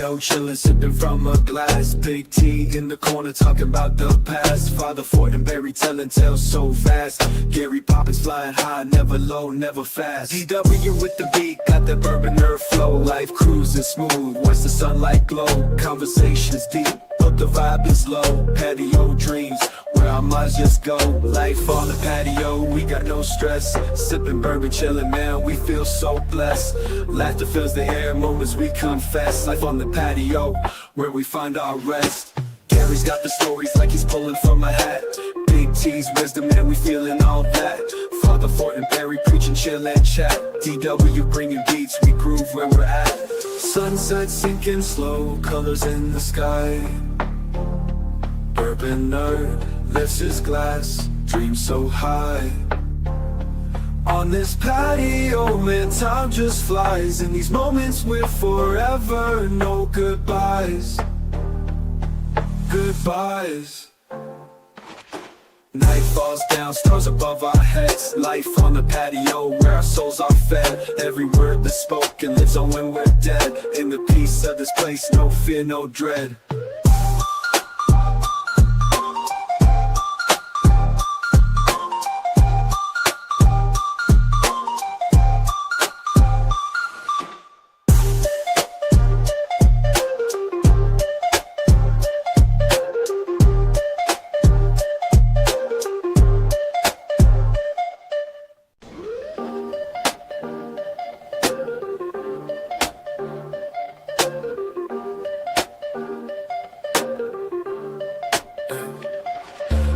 patio, chillin', sipping from a glass. Big T in the corner, talking about the past. Father Fort and Barry telling tales so fast. Gary Poppins flying high, never low, never fast. DW with the beat, got that bourbon nerve flow. Life cruising smooth, watch the sunlight glow. Conversations deep, but the vibe is low. Patio dreams, where our minds just go. Life on the patio, we got no stress. Sipping bourbon, chillin', man, we feel so blessed. Laughter fills the air, moments we confess. Life on the patio, where we find our rest. Gary's got the stories like he's pulling from a hat. Big T's wisdom, man, we feeling all that. Father Fort and Barry preaching, chill and chat. DW bringing beats, we groove where we're at. Sunset sinking slow, colors in the sky. Bourbon nerd lifts his glass, dreams so high. On this patio, man, time just flies. In these moments we're forever, no goodbyes. Goodbyes. Night falls down, stars above our heads. Life on the patio, where our souls are fed. Every word that's spoken lives on when we're dead. In the peace of this place, no fear, no dread.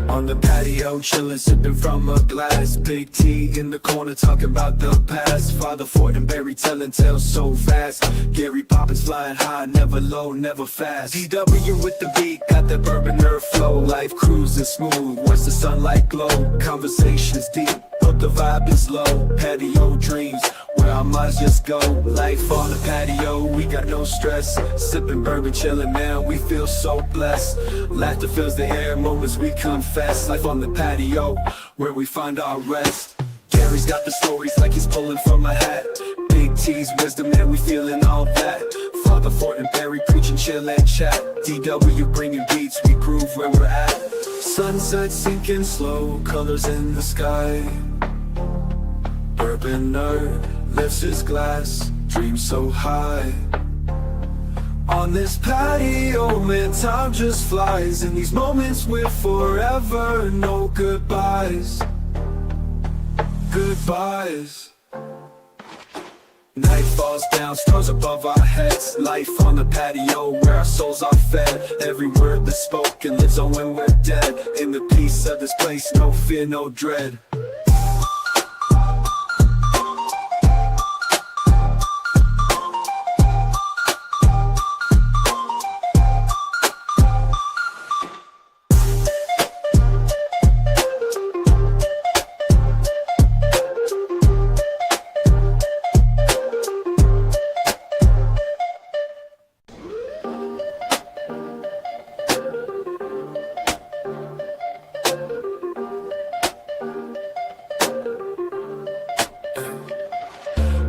On the patio, chillin', sipping from a glass. Big T in the corner, talking about the past. Father Fort and Barry telling tales so fast. Gary Poppins flying high, never low, never fast. DW with the beat, got that bourbon nerve flow. Life cruising smooth, watch the sunlight glow. Conversations deep, but the vibe is low. Patio dreams, where our minds just go. Life on the patio, we got no stress. Sipping bourbon, chillin', man, we feel so blessed. Laughter fills the air, moments we confess. Life on the patio, where we find our rest. Gary's got the stories like he's pulling from a hat. Big T's wisdom, man, we feeling all that. Father Fort and Barry preaching, chill and chat. DW bringing beats, we groove where we're at. Sunset sinking slow, colors in the sky. Bourbon nerd lifts his glass, dreams so high. On this patio, man, time just flies. In these moments we're forever, no goodbyes. Goodbyes. Night falls down, stars above our heads. Life on the patio, where our souls are fed. Every word that's spoken lives on when we're dead. In the peace of this place, no fear, no dread.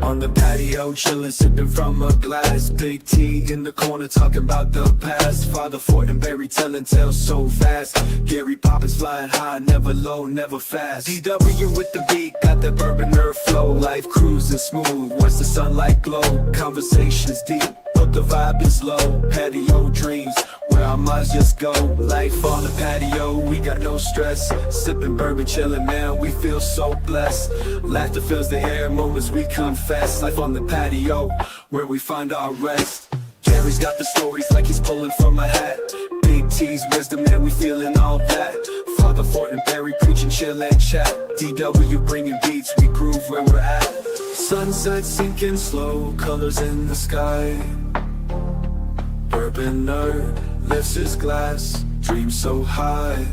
On the patio, chillin', sipping from a glass. Big T in the corner, talking about the past. Father Fort and Barry telling tales so fast. Gary Poppins flying high, never low, never fast. DW with the beat, got that bourbon nerve flow. Life cruising smooth, watch the sunlight glow. Conversations deep, but the vibe is low. Patio dreams, where our minds just go. Life on the patio, we got no stress. Sipping bourbon, chillin', man, we feel so blessed. Laughter fills the air, moments we confess. Life on the patio, where we find our rest. Gary's got the stories like he's pulling from a hat. Big T's wisdom, man, we feeling all that. Father Fort and Barry preaching, chill and chat. DW bringing beats, we groove where we're at. Sunset sinking slow, colors in the sky. Bourbon nerd lifts his glass, dreams so high.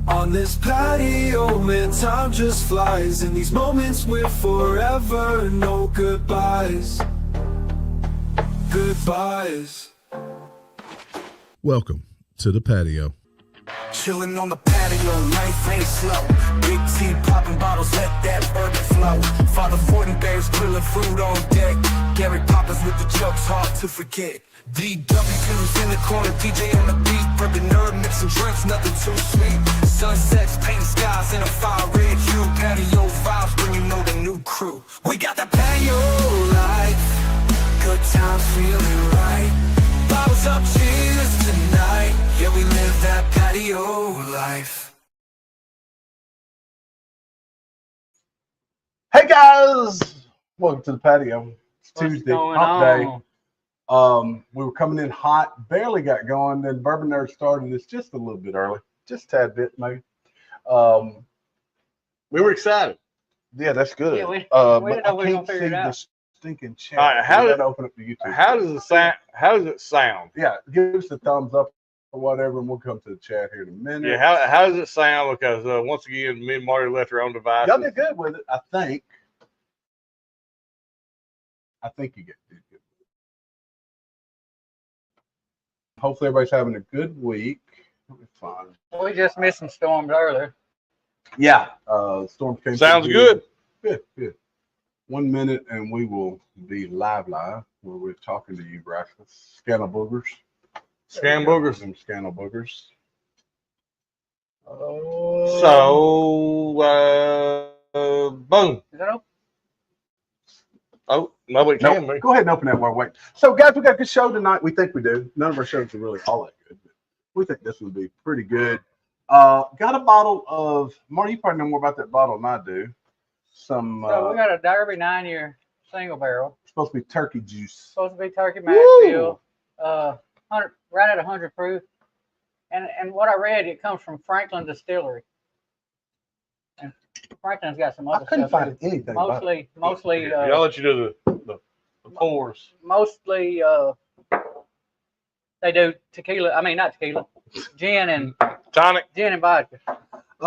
On this patio, man, time just flies. In these moments we're forever, no goodbyes. Goodbyes. Welcome to the patio. chilling on the patio, life ain't slow. Big T popping bottles, let that bourbon flow. Father Fortenberry's grilling food on deck. Gary Poppins with the jokes, hard to forget. DW's in the corner, DJ on the beat. Bourbon nerd, mixing drinks, nothing too sweet. Sunsets, painted skies in a fire red hue. Patio vibes, bringing on the new crew. We got the patio life, good times feeling right. Bottles up, cheers tonight. Yeah, we live that patio life. Hey guys, welcome to the patio. It's Tuesday, hump day. We were coming in hot, barely got going. Then Bourbon Nerd started us just a little bit early, just a tad bit maybe. We were excited. Yeah, that's good. Yeah, we but didn't know we were gonna figure it out. The stinking chat. All right, how we did gotta open up the YouTube? How does it sound? How does it sound? Yeah, give us a thumbs up or whatever, and we'll come to the chat here in a minute. Yeah, how does it sound? Because once again, me and Marty left our own devices. Y'all did good with it, I think. I think you did good. Hopefully everybody's having a good week. It'll be fine. We just missed some storms earlier. Yeah. Storm came. Sounds good. Good. 1 minute and we will be live where we're talking to you, breakfast. Scannel boogers. Scan boogers. Some scannel boogers. Boom. Is that open? Oh, nobody can. Nope. Go ahead and open that while we wait. So, guys, we got a good show tonight. We think we do. None of our shows are really all that good, but we think this will be pretty good. Got a bottle of Marty. You probably know more about that bottle than I do. So we got a Derby 9-year single barrel. Supposed to be turkey juice. Supposed to be turkey Maxfield. 100, right at 100 proof. And what I read, it comes from Franklin Distillery. And Franklin's got some other I couldn't stuff. find anything. Mostly. I'll let you do the pours. Mostly, they do tequila. I mean, not tequila. Gin and Tonic. Gin and vodka.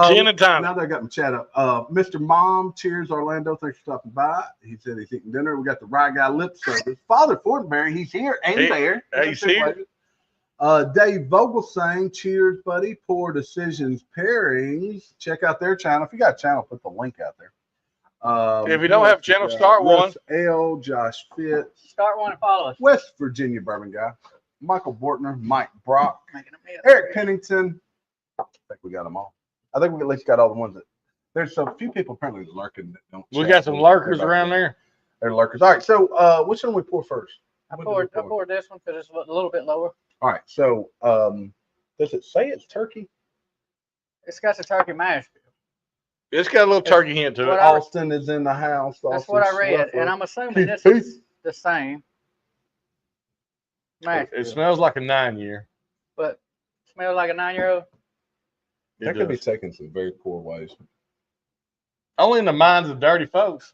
Gin and tonic. Now that I got my chat up. Mr. Mom, cheers, Orlando. Thanks for stopping by. He said he's eating dinner. We got the Rye Guy lip service. Father Fortenberry, he's here and there. He's here. Dave Vogel saying, cheers, buddy. Poor Decisions Pairings. Check out their channel. If you got a channel, put the link out there. If you don't have a channel, start one. L, Josh Fitz. Start one and follow us. West Virginia Bourbon Guy. Michael Bortner, Mike Brock, Eric Pennington. I think we got them all. I think we at least got all the ones that there's a few people apparently lurking that don't. We got some lurkers around there. They're lurkers. All right, so which one we pour first? I poured this one because it's a little bit lower. All right, so does it say it's turkey? It's got the turkey mash. It's got a little turkey hint to it. Austin is in the house. That's what I read, and I'm assuming this is the same. It smells like a 9-year. But smells like a 9-year-old. That could be taken some very poor ways. Only in the minds of dirty folks.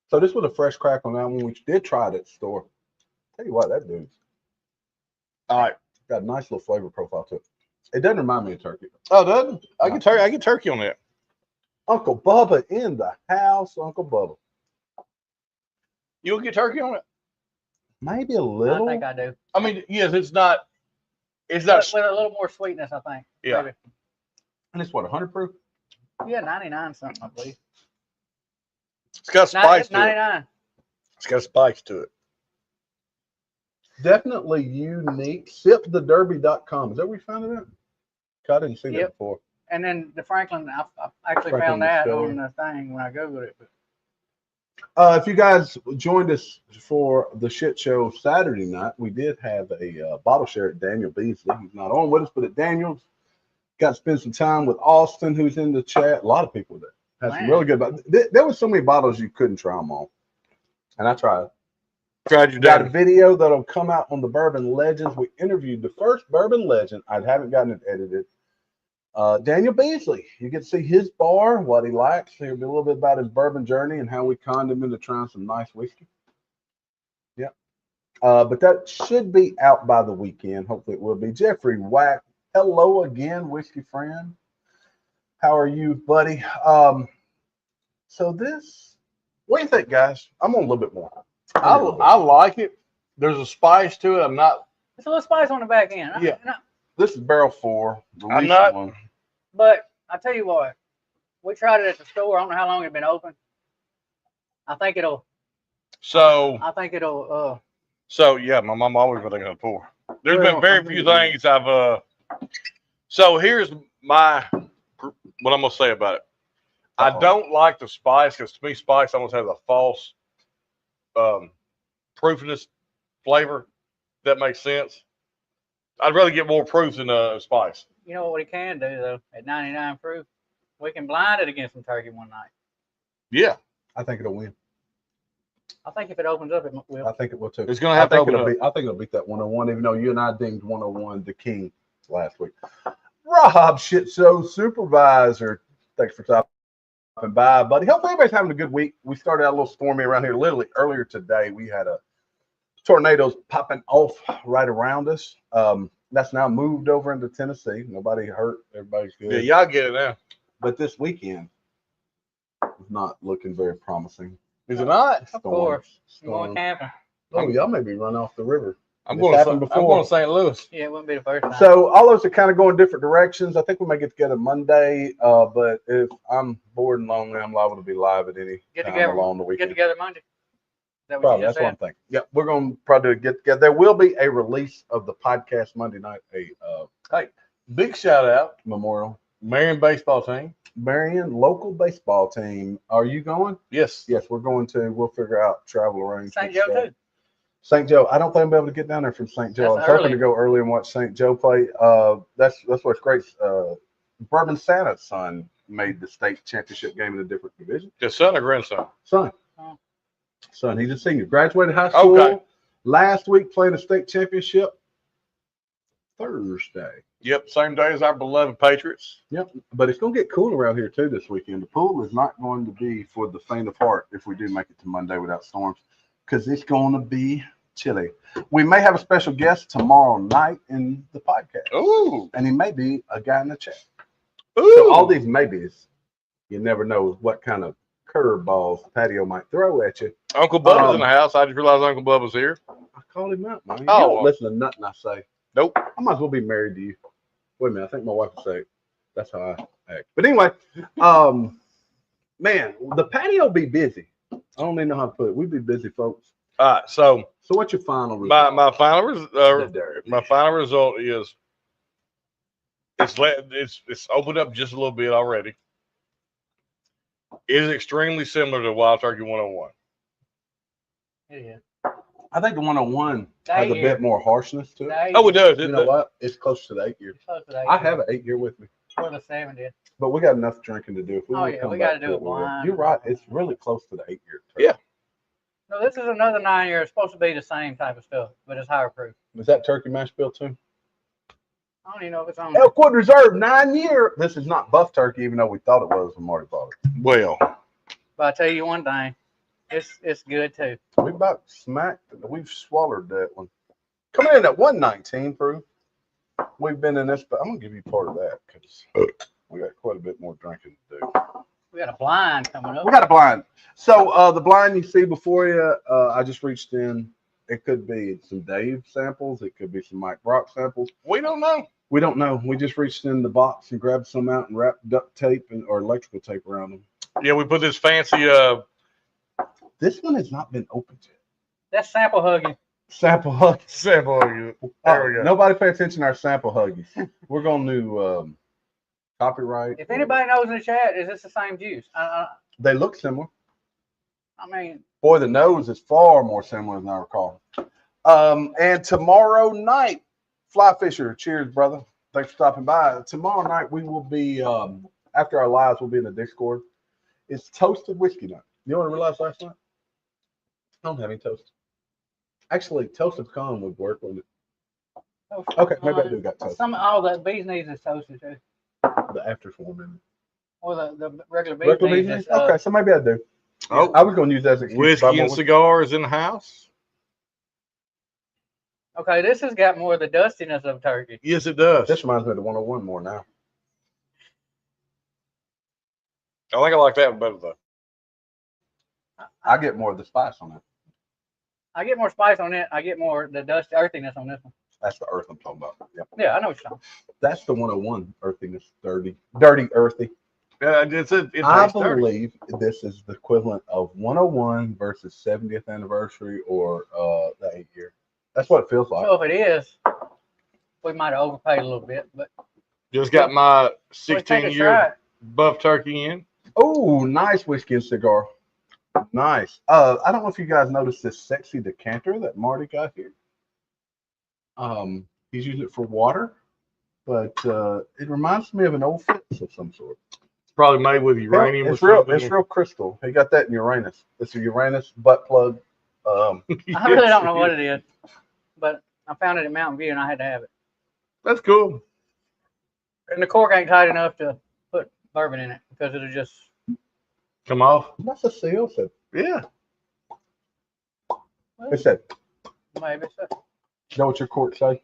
So this was a fresh crack on that one. We did try it at the store. Tell you what, that dude's all right. Got a nice little flavor profile to it. It doesn't remind me of turkey. Oh, doesn't? I get turkey on that. Uncle Bubba in the house. Uncle Bubba. You'll get turkey on it? Maybe a little. I think I do. I mean, yes, it's not. It's not with a little more sweetness, I think. Yeah. Maybe. And it's what, 100 proof? Yeah, 99 something, I believe. It's got spice to 99. it. It's got spice to it. Definitely unique. Sipthederby.com. Is that where you found it at? I didn't see that before. And then the Franklin, I actually found that on the thing when I Googled it. If you guys joined us for the shit show Saturday night, we did have a bottle share at Daniel Beasley. He's not on with us, but at Daniel's, got to spend some time with Austin, who's in the chat. A lot of people that had some really good bottles. There were so many bottles you couldn't try them all. And I tried. Got a video that'll come out on the Bourbon Legends. We interviewed the first Bourbon Legend. I haven't gotten it edited. Daniel Beasley. You get to see his bar, what he likes. He'll be a little bit about his bourbon journey and how we conned him into trying some nice whiskey. Yeah. But that should be out by the weekend. Hopefully it will be. Jeffrey Wack. Hello again, whiskey friend. How are you, buddy? So this, what do you think, guys? I'm on a little bit more. I like it. There's a spice to it. I'm not. It's a little spice on the back end. Yeah. This is barrel 4. The I'm recent not- one. But I tell you what, we tried it at the store. I don't know how long it's been open. I think it'll. So yeah, my mom always been thinking of 4. There's Well, been very I few mean- things I've So here's what I'm gonna say about it. I Uh-oh. don't like the spice because to me, spice almost has a false proofiness flavor. If that makes sense. I'd rather get more proof than spice. You know what we can do though? At 99 proof, we can blind it against some turkey one night. Yeah, I think it'll win. I think if it opens up, it will. I think it will too. it's gonna have to open up. I think it'll beat that 101, even though you and I dinged 101 the king last week. Rob, shit show supervisor. Thanks for stopping by, buddy. Hopefully everybody's having a good week. We started out a little stormy around here. Literally earlier today, we had a tornadoes popping off right around us. That's now moved over into Tennessee. Nobody hurt. Everybody's good. Yeah, y'all get it now. But this weekend is not looking very promising. Is it not? Of course. I'm Storm. going camping. Oh, y'all may be run off the river. I'm It's going. happened I'm before. going to St. Louis. Yeah, it wouldn't be the first time. So all those are kind of going different directions. I think we may get together Monday. But if I'm bored and lonely, I'm liable to be live at any Get time together. along the Get weekend. together Monday. Is that what Probably, you that's just what I'm said? thinking. Yeah, we're going to probably get together. There will be a release of the podcast Monday night, a Hey, big shout out, memorial. Marion baseball team. Marion local baseball team. Are you going? Yes. Yes, we're going to. We'll figure out travel arrangements. St. Joe too. St. Joe. I don't think I'll be able to get down there from St. Joe. That's I was hoping early. to go early and watch St. Joe play. That's what's great. Bourbon Santa's son made the state championship game in a different division. Your son or grandson? Son. Oh. Son. He's a senior. Graduated high school Okay. last week, playing a state championship Thursday. Yep. Same day as our beloved Patriots. Yep. But it's going to get cool around here too this weekend. The pool is not going to be for the faint of heart if we do make it to Monday without storms, because it's going to be chilly. We may have a special guest tomorrow night in the podcast. Ooh. And he may be a guy in the chat. Ooh. So all these maybes, you never know what kind of curveballs the patio might throw at you. Uncle Bubba's in the house. I just realized Uncle Bubba's here. I called him out, man. You Oh, don't well. listen to nothing I say. Nope. I might as well be married to you. Wait a minute. I think my wife would say that's how I act. But anyway, man, the patio be busy. I don't even know how to put it. We be busy, folks. All right. So So what's your final result? my The derby. my final result is it's opened up just a little bit already. It is extremely similar to Wild Turkey 101. Yeah. I think the 101 That has a year. bit more harshness to it. That Oh, it does. You know what? It's close to the 8 year. Close to that I year. have an 8 year with me, Or the 70th. but we got enough drinking to do. If we Oh, want to yeah, come we back gotta do to a it, we will. blind. You're right. It's really close to the 8 year. Yeah. No, this is another 9 year. It's supposed to be the same type of stuff, but it's higher proof. Is that turkey mash bill too? I don't even know if it's on. Elkwood Reserve 9 year. This is not buff turkey, even though we thought it was when Marty bought it. Well, But I tell you one thing, it's good too. We about smacked. We've swallowed that one. Coming in at 119 proof. We've been in this, but I'm gonna give you part of that because we got quite a bit more drinking to do. We got a blind coming up. We got a blind. So the blind you see before you, I just reached in. It could be some Dave samples. It could be some Mike Brock samples. we don't know. We don't know. We just reached in the box and grabbed some out and wrapped duct tape or electrical tape around them. Yeah, we put this fancy This one has not been opened yet. That's sample hugging. Sample huggies. sample. There we go. Nobody pay attention to our sample huggies. We're going to copyright. If anybody knows in the chat, is this the same juice? They look similar. I mean, Boy, the nose is far more similar than I recall. And tomorrow night, Fly Fisher, cheers, brother. Thanks for stopping by. Tomorrow night, we will be, after our lives, we'll be in the Discord. It's toasted whiskey night. You know what I realized last night? I don't have any toast. Actually, toasted pecan would work, wouldn't it? Okay, maybe I do got toast. All the bees knees is toasted too. The after's warm, isn't it? Or the regular bees Regular knees bees? is, Okay, so maybe I do. Oh, I was going to use that as an excuse. to buy whiskey and more. cigars in the house. Okay, this has got more of the dustiness of turkey. Yes, it does. This reminds me of the 101 more now. I think I like that one better though. I get more of the spice on it. I get more spice on it. I get more the dust earthiness on this one. That's the earth I'm talking about. Yep. Yeah, I know what you're talking. That's the 101 earthiness, dirty, earthy. It I tastes dirty. believe this is the equivalent of 101 versus 70th anniversary or the 8th year. That's what it feels like. So if it is, we might have overpaid a little bit, but Just got my we'll take a 16-year shot. buff turkey in. Oh, nice whiskey and cigar. Nice. I don't know if you guys noticed this sexy decanter that Marty got here. He's using it for water, but it reminds me of an old Fitz of some sort. It's probably made with uranium. It's or real. something. It's real crystal. He got that in Uranus. It's a Uranus butt plug. I really don't know what it is, but I found it at Mountain View and I had to have it. That's cool. And the cork ain't tight enough to put bourbon in it because it'll just. Come off. That's a seal. So Yeah. it said, Maybe so. you know what your cork say?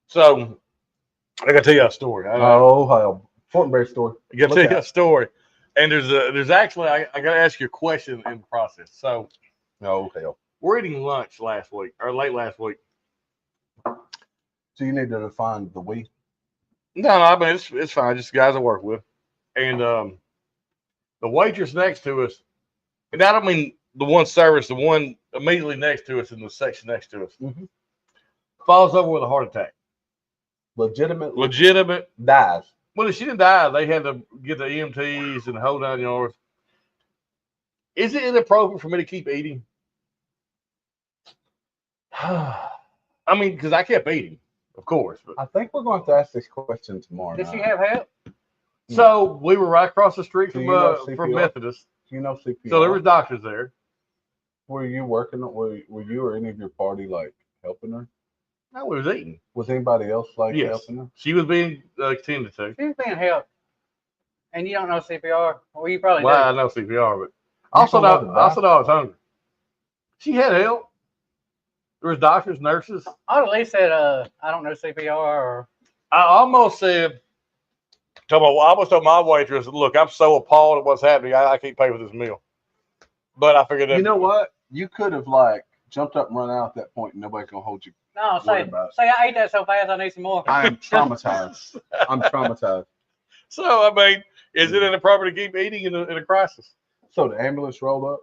So I gotta tell you a story. Oh, hell. Fortenberry story. I gotta What's tell you a story. And there's actually I gotta ask you a question in the process. So Oh, hell. we're eating lunch last week or late last week. So you need to define the we. No, I mean it's fine. Just guys I work with, and the waitress next to us, and I don't mean the one service, the one immediately next to us in the section next to us, falls over with a heart attack. Legitimate. dies. Well, if she didn't die, they had to get the EMTs and the whole 9 yards. Is it inappropriate for me to keep eating? I mean, because I kept eating, of course. But. I think we're going to ask this question tomorrow. Did she night. have help? So we were right across the street Do from you know CPR? from Methodist. You know CPR. So there was doctors there. Were you working? Were you or any of your party like helping her? No, we was eating. Was anybody else like Yes. helping her? She was being attended to. She was being helped. And you don't know CPR? Well, you probably Well, I do. know CPR, but also know I was hungry. She had help. There was doctors, nurses. I'd at least said, I don't know CPR or. I almost said, I almost told my waitress, look, I'm so appalled at what's happening, I can't pay for this meal. But I figured that. You know what? You could have like jumped up and run out at that point, and nobody's gonna hold you. No, Worry say about it. I ate that so fast I need some more. I am traumatized. I'm traumatized. So, I mean, is it inappropriate to keep eating in a crisis? So the ambulance rolled up,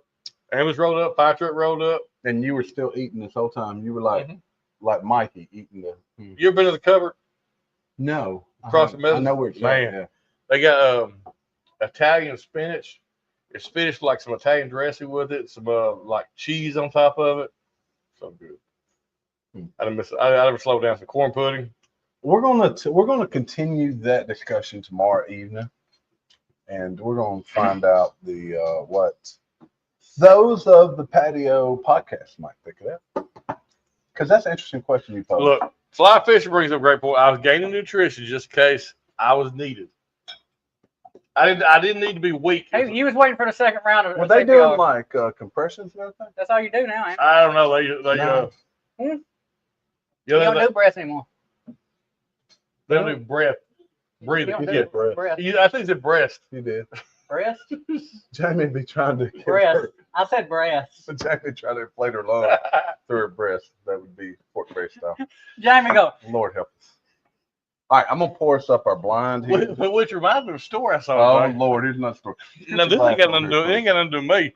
Ambulance rolled up, fire truck rolled up. and you were still eating this whole time. You were like Mikey eating the. You ever been to the cupboard? No. Across the middle? I know where it's Man. at. Yeah. They got Italian spinach. It's spinach with like some Italian dressing with it, some like cheese on top of it. So good. I never slowed down. Some corn pudding. We're gonna continue that discussion tomorrow evening, and we're gonna find out the what those of the patio podcast might think of that, because that's an interesting question you posed. Look, fly fishing brings up a great point. I was gaining nutrition just in case I was needed. I didn't need to be weak. Hey, you was waiting for the second round of Were they CPR. doing like compressions and everything? That's all you do now, ain't it? I don't know. They No. You yeah, don't do breath anymore. they do breath, You breathing. don't Yeah, do breath. breath. I think it's breast. You did. Breast? Jamie be trying to give Breast. her, I said breast. Jamie trying to inflate her lung through her breast. That would be Fortenberry style. Jamie, go. Lord help us. All right, I'm gonna pour us up our blind here. Which reminds me of a story I saw. Oh today. Lord, here's another story. No, this ain't got nothing to do. It ain't got nothing to do with me.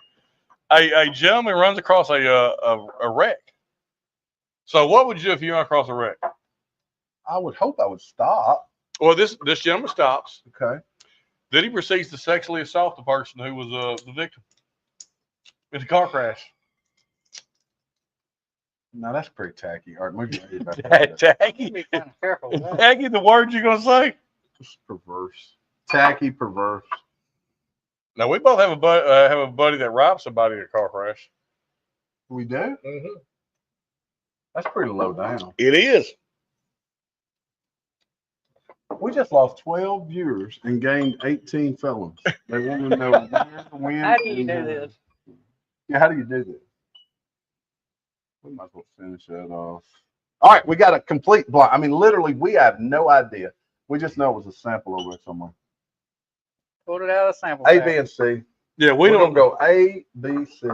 A gentleman runs across a wreck. So what would you do if you run across a wreck? I would hope I would stop. Well, this gentleman stops. Okay. Then he proceeds to sexually assault the person who was the victim in the car crash. Now that's pretty tacky. All right, maybe I back up there. Tacky. Be kind of careful with that. Tacky, the words you're gonna say. It's perverse. Tacky, perverse. Now we both have a buddy that robbed somebody in a car crash. We do? That's pretty low down. It is. We just lost 12 viewers and gained 18 felons. They want to know when. How do you do this? Yeah, how do you do this? We might as well finish that off. All right, we got a complete blind. I mean, literally, we have no idea. We just know it was a sample over there somewhere. Pulled it out of the sample A, pack. B, and C. Yeah, we We're don't gonna go A, B, C,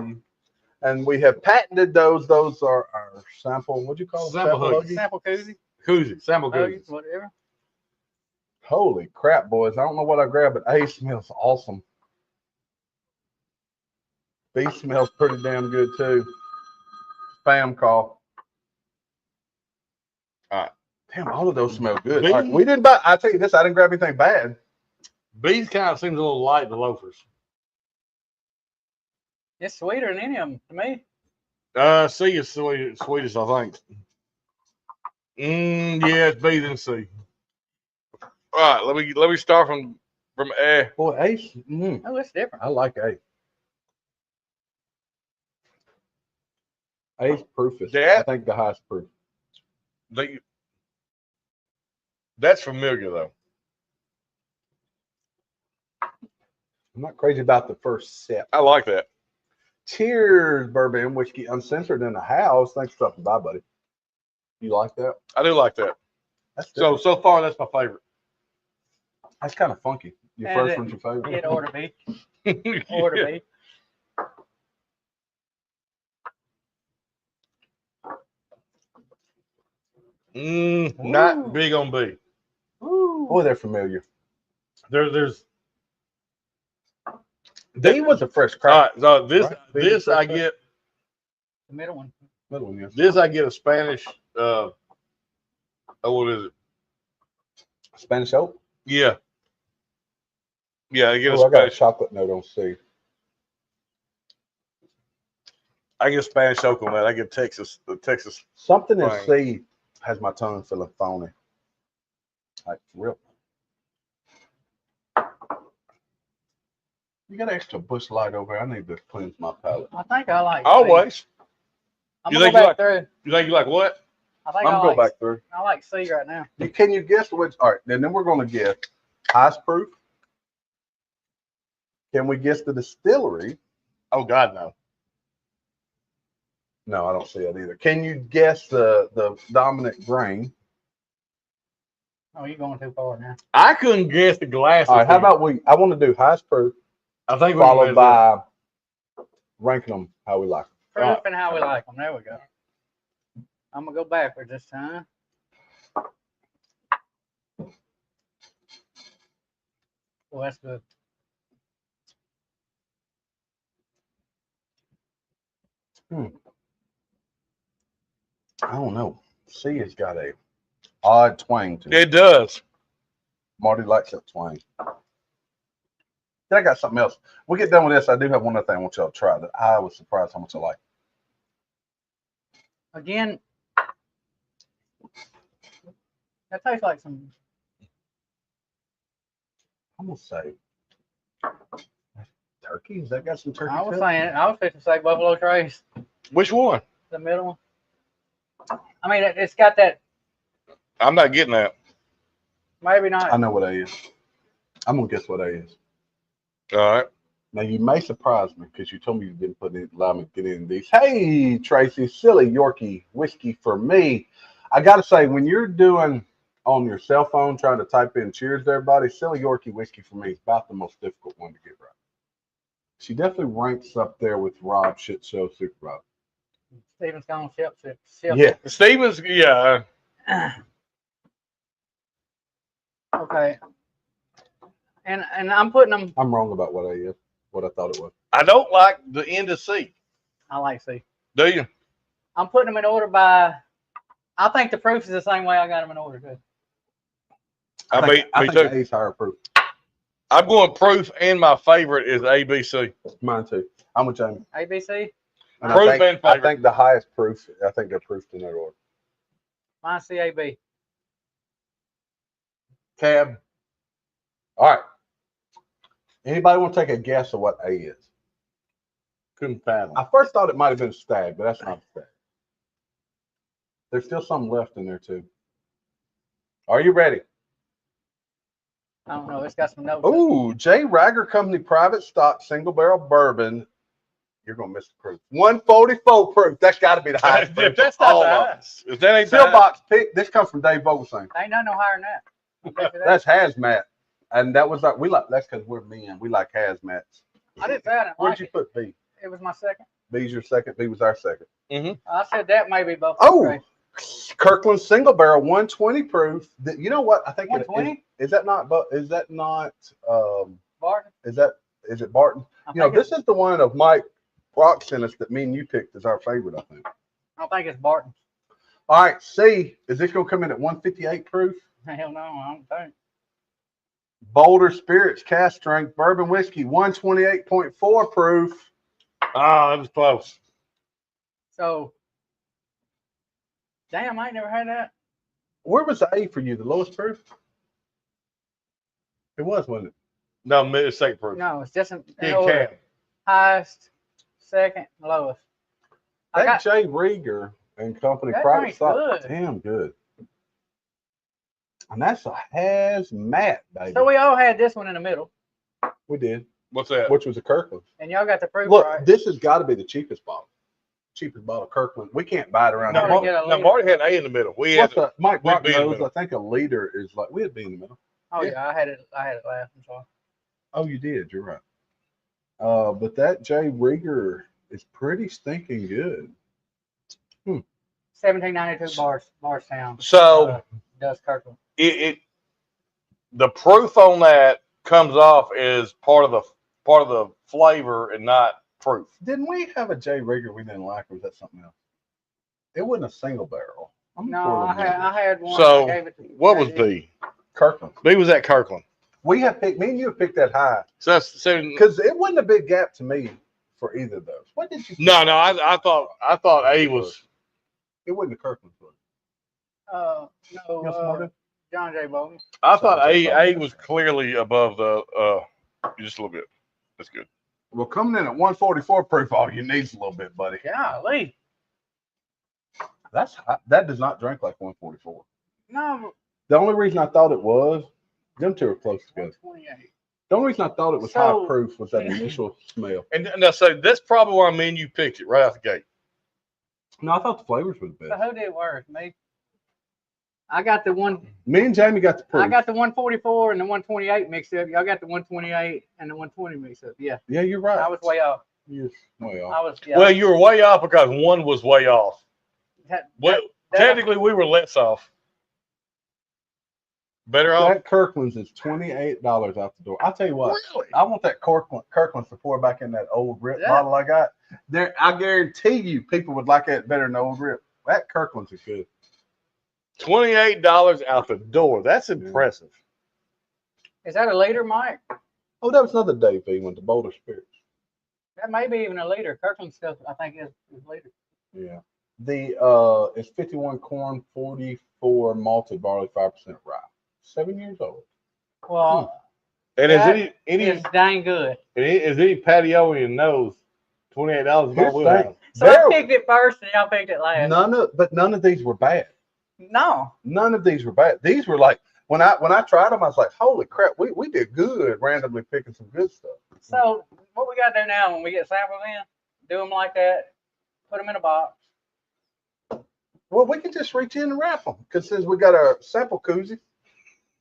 And we have patented those. Those are our sample. What'd you call them? Sample hoagies. hoagies? Sample koozie, Koozie, sample hoagies, koozies. whatever. Holy crap, boys. I don't know what I grabbed, but A smells awesome. B smells pretty damn good too. Spam call. All right. Damn, all of those smell good. B- All right, we didn't buy, I tell you this, I didn't grab anything bad. B's kind of seems a little light, the loafers. It's sweeter than any of them to me. C is sweetest, I think. Yeah, it's B than C. All right, let me start from A. Boy, Ace, Oh, it's different. I like A. Ace proof is, That- I think, the highest proof. That's familiar though. I'm not crazy about the first sip. I like that. Cheers, Bourbon and Whiskey Uncensored in the house. Thanks for stopping by, buddy. You like that? I do like that. That's So far, that's my favorite. that's kind of funky. Your And first it- one's your favorite. Get order B. Order B. Not Ooh. big on B. Ooh. Boy, they're familiar. There's D was a fresh all crack. right. So this Right. this I Big get The middle one. Middle one, yes. this I get a Spanish. What is it? Spanish oak. Yeah. Yeah, I get Oh, a I got a Spanish. chocolate note on C. I get Spanish oak on that. I get the Texas. Something in Fine. C has my tongue feeling phony. Like real. You got an extra bush light over here. I need to cleanse my palate. I think I like C. Always. I'm You gonna think go you back through. You think you like what? I think I'm I gonna like, go back through. I like C right now. Can you guess which? All right, then we're gonna guess highest proof. Can we guess the distillery? Oh God, no. No, I don't see it either. Can you guess the dominant grain? Oh, you're going too far now. I couldn't guess the glasses. All right, how about I want to do highest proof I think we followed by ranking them how we like them. Proof and how we like them. There we go. I'm gonna go backwards this time. Well, that's good. I don't know. C has got a odd twang to it. It does. Marty likes that twang. Then I got something else. We get done with this. I do have one other thing I want y'all to try that I was surprised how much I like. Again, that tastes like some. I'm gonna say turkey. Has that got some turkey? I was to it? saying, I was fixing to say Buffalo Trace, Which one? the middle one. I mean, it's got that. I'm not getting that. Maybe not. I know what that is. I'm gonna guess what that is. All right. Now you may surprise me because you told me you didn't allow me to get in these. Hey Tracy, silly Yorkie whiskey for me. I gotta say, when you're doing on your cell phone trying to type in cheers to everybody, silly Yorkie whiskey for me is about the most difficult one to get right. She definitely ranks up there with Rob Shit Show Super Rob. Stephen's gone ship. Yeah. Stevens, yeah. Okay. And I'm putting them. I'm wrong about what I thought it was. I don't like the end of C. I like C. Do you? I'm putting them in order by. I think the proof is the same way I got them in order too. I me think too. A's higher proof. I'm going proof, and my favorite is ABC. Mine too. I'm with Jamie. ABC. And Proof I think, and I favorite. think the highest proof, I think they're proofed in that order. Mine CAB. Cab. All right. Anybody want to take a guess of what A is? Couldn't fathom. I first thought it might have been stag, but that's not stag. There's still some left in there too. Are you ready? I don't know. It's got some notes. Ooh, J. Rager Company Private Stock Single Barrel Bourbon. You're gonna miss the proof. 144 proof. That's got to be the highest proof. If that's of all not of the them. highest, if that ain't the Seal highest, box pick. This comes from Dave Vogelsang. Ain't nothing no higher than that. I'll bet you that. That's hazmat, and that was that's because we're men. We like hazmats. I didn't say I didn't Where'd like you it. put B? It was my second. B's your second. B was our second. I said that may be both. Oh, Okay. Kirkland Single Barrel 120 proof. You know what? I think 120? Is that not? Is that not? Barton? Is it Barton? I You know, think this is the one of Mike Rock sent us that me and you picked as our favorite. I think. I don't think it's Barton. All right, C. Is this gonna come in at 158 proof? Hell no, I don't think. Boulder Spirits Cast Strength Bourbon Whiskey 128.4 proof. Oh, that was close. So, damn, I ain't never had that. Where was the A for you? The lowest proof? It was, wasn't it? No, mid second proof. No, it's just an Big order. cab. Highest, second, lowest. I That got Jay Rieger and Company That private drink's stock. good. Damn good. And that's a hazmat, baby. so we all had this one in the middle, We did, What's that? which was a Kirkland. and y'all got the proof Look, right. this has got to be the cheapest bottle. Cheapest bottle, Kirkland. We can't buy it around No, Now, here. Marty- get a no, liter. Marty had an A in the middle. We had What's the, Mike we'd Rock be in the knows, middle. I think a liter is like, we'd be in the middle. Oh yeah, I had it last. I'm sorry. Oh, you did. You're right. But that Jay Rieger is pretty stinking good. 1792 bars sound. So Dust Kirkland. the proof on that comes off as part of the flavor and not proof. Didn't we have a Jay Rieger we didn't like, or was that something else? It wasn't a single barrel. I'm No, pulling I it. had one. So, I gave it to what was JD. B? Kirkland. B was at Kirkland. We have picked, me and you have picked that high So that's so because it wasn't a big gap to me for either of those. What did you? no. I thought A was. It wasn't a Kirkland. Was it? No, You know some more than- John J. Bolton. I thought A was clearly above the just a little bit. That's good. Well, coming in at 144 proof, all you need is a little bit, buddy. Golly. That's high. That does not drink like 144. No, The only reason I thought it was them two are close together. 128. The only reason I thought it was So- high proof was that initial smell. And so that's probably why me and you picked it right out the gate. No, I thought the flavors were the So best. who did worse? Me. I got the one. Me and Jamie got the proof. I got the 144 and the 128 mixed up. Y'all got the 128 and the 120 mixed up. Yeah, Yeah, you're right. I was way off. Yes. Well, I was. Yeah. Well, you were way off because one was way off. That- Well, that- technically, we were less off. Better off. that Kirkland's is $28 out the door. I'll tell you what. Really? I want that Kirkland's to pour back in that old rip Yeah. bottle I got. There, I guarantee you, people would like that better than the old rip. That Kirkland's is good. $28 out the door. That's impressive. Is that a liter, Mike? Oh, that was another Dave V went to Boulder Spirits. That may be even a liter. Kirkland stuff, I think, is liter. Yeah. The it's 51 corn, 44 malted barley, 5% rye. 7 years old. Well, And that is any it's dang good. is any patioing knows $28 is Here's about the thing. wheelhouse. So There- I picked it first, and y'all picked it last. None of these were bad. No. None of these were bad. These were like when I tried them, I was like, holy crap, we did good randomly picking some good stuff. So what we got to do now when we get samples in, do them like that, put them in a box. Well, we can just reach in and wrap them because since we got our sample koozie,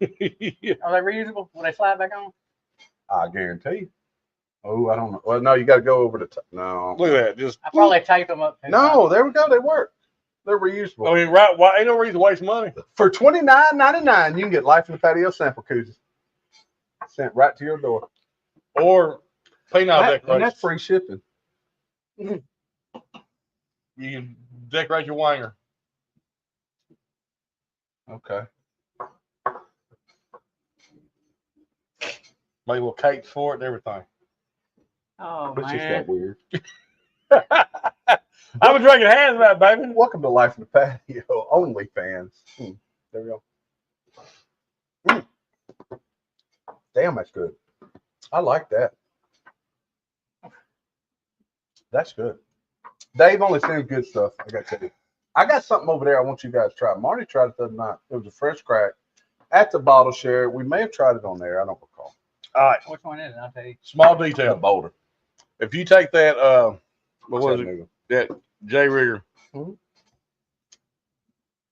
Are they reusable? Will they slide back on? I guarantee you. Oh, I don't know. Well, no, you got to go over the top. No, Look at that. Just I probably tape them up. no, there we go. They work. They're reusable. I mean, right? Why ain't no reason to waste money? For $29.99, you can get Life in the Patio sample koozies sent right to your door. Or paint out And decorations. that's free shipping. You can decorate your winger. Okay. Make little cakes for it and everything. Oh Which just man. got weird. I've been drinking hazmat, baby. Welcome to Life in the Patio, OnlyFans. There we go. Damn, that's good. I like that. That's good. Dave only sends good stuff. I got to tell you. I got something over there I want you guys to try. Marty tried it the other night. It was a fresh crack at the bottle share. We may have tried it on there. I don't recall. All right. Which one is it? I'll tell you. Small The detail. Boulder. If you take that, what was it? Chattanooga. That J Rigger. Mhm.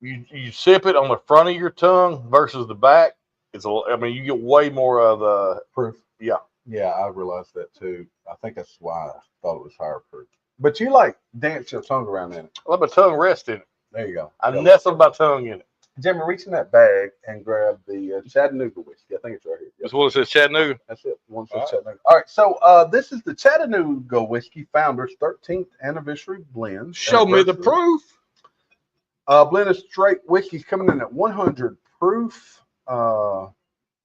You sip it on the front of your tongue versus the back. I mean, you get way more of the Proof. yeah. Yeah, I realized that too. I think that's why I thought it was higher proof. But you like dance your tongue around in it. Let my tongue rest in it. There you go. I nestled my tongue in it. Jimmy, reach in that bag and grab the Chattanooga whiskey. I think it's right here. Yep. That's what it says, Chattanooga. That's it. One says All right. Chattanooga. All right. So this is the Chattanooga Whiskey Founders 13th Anniversary Blend. Show me the proof. Blend of straight whiskey coming in at 100 proof.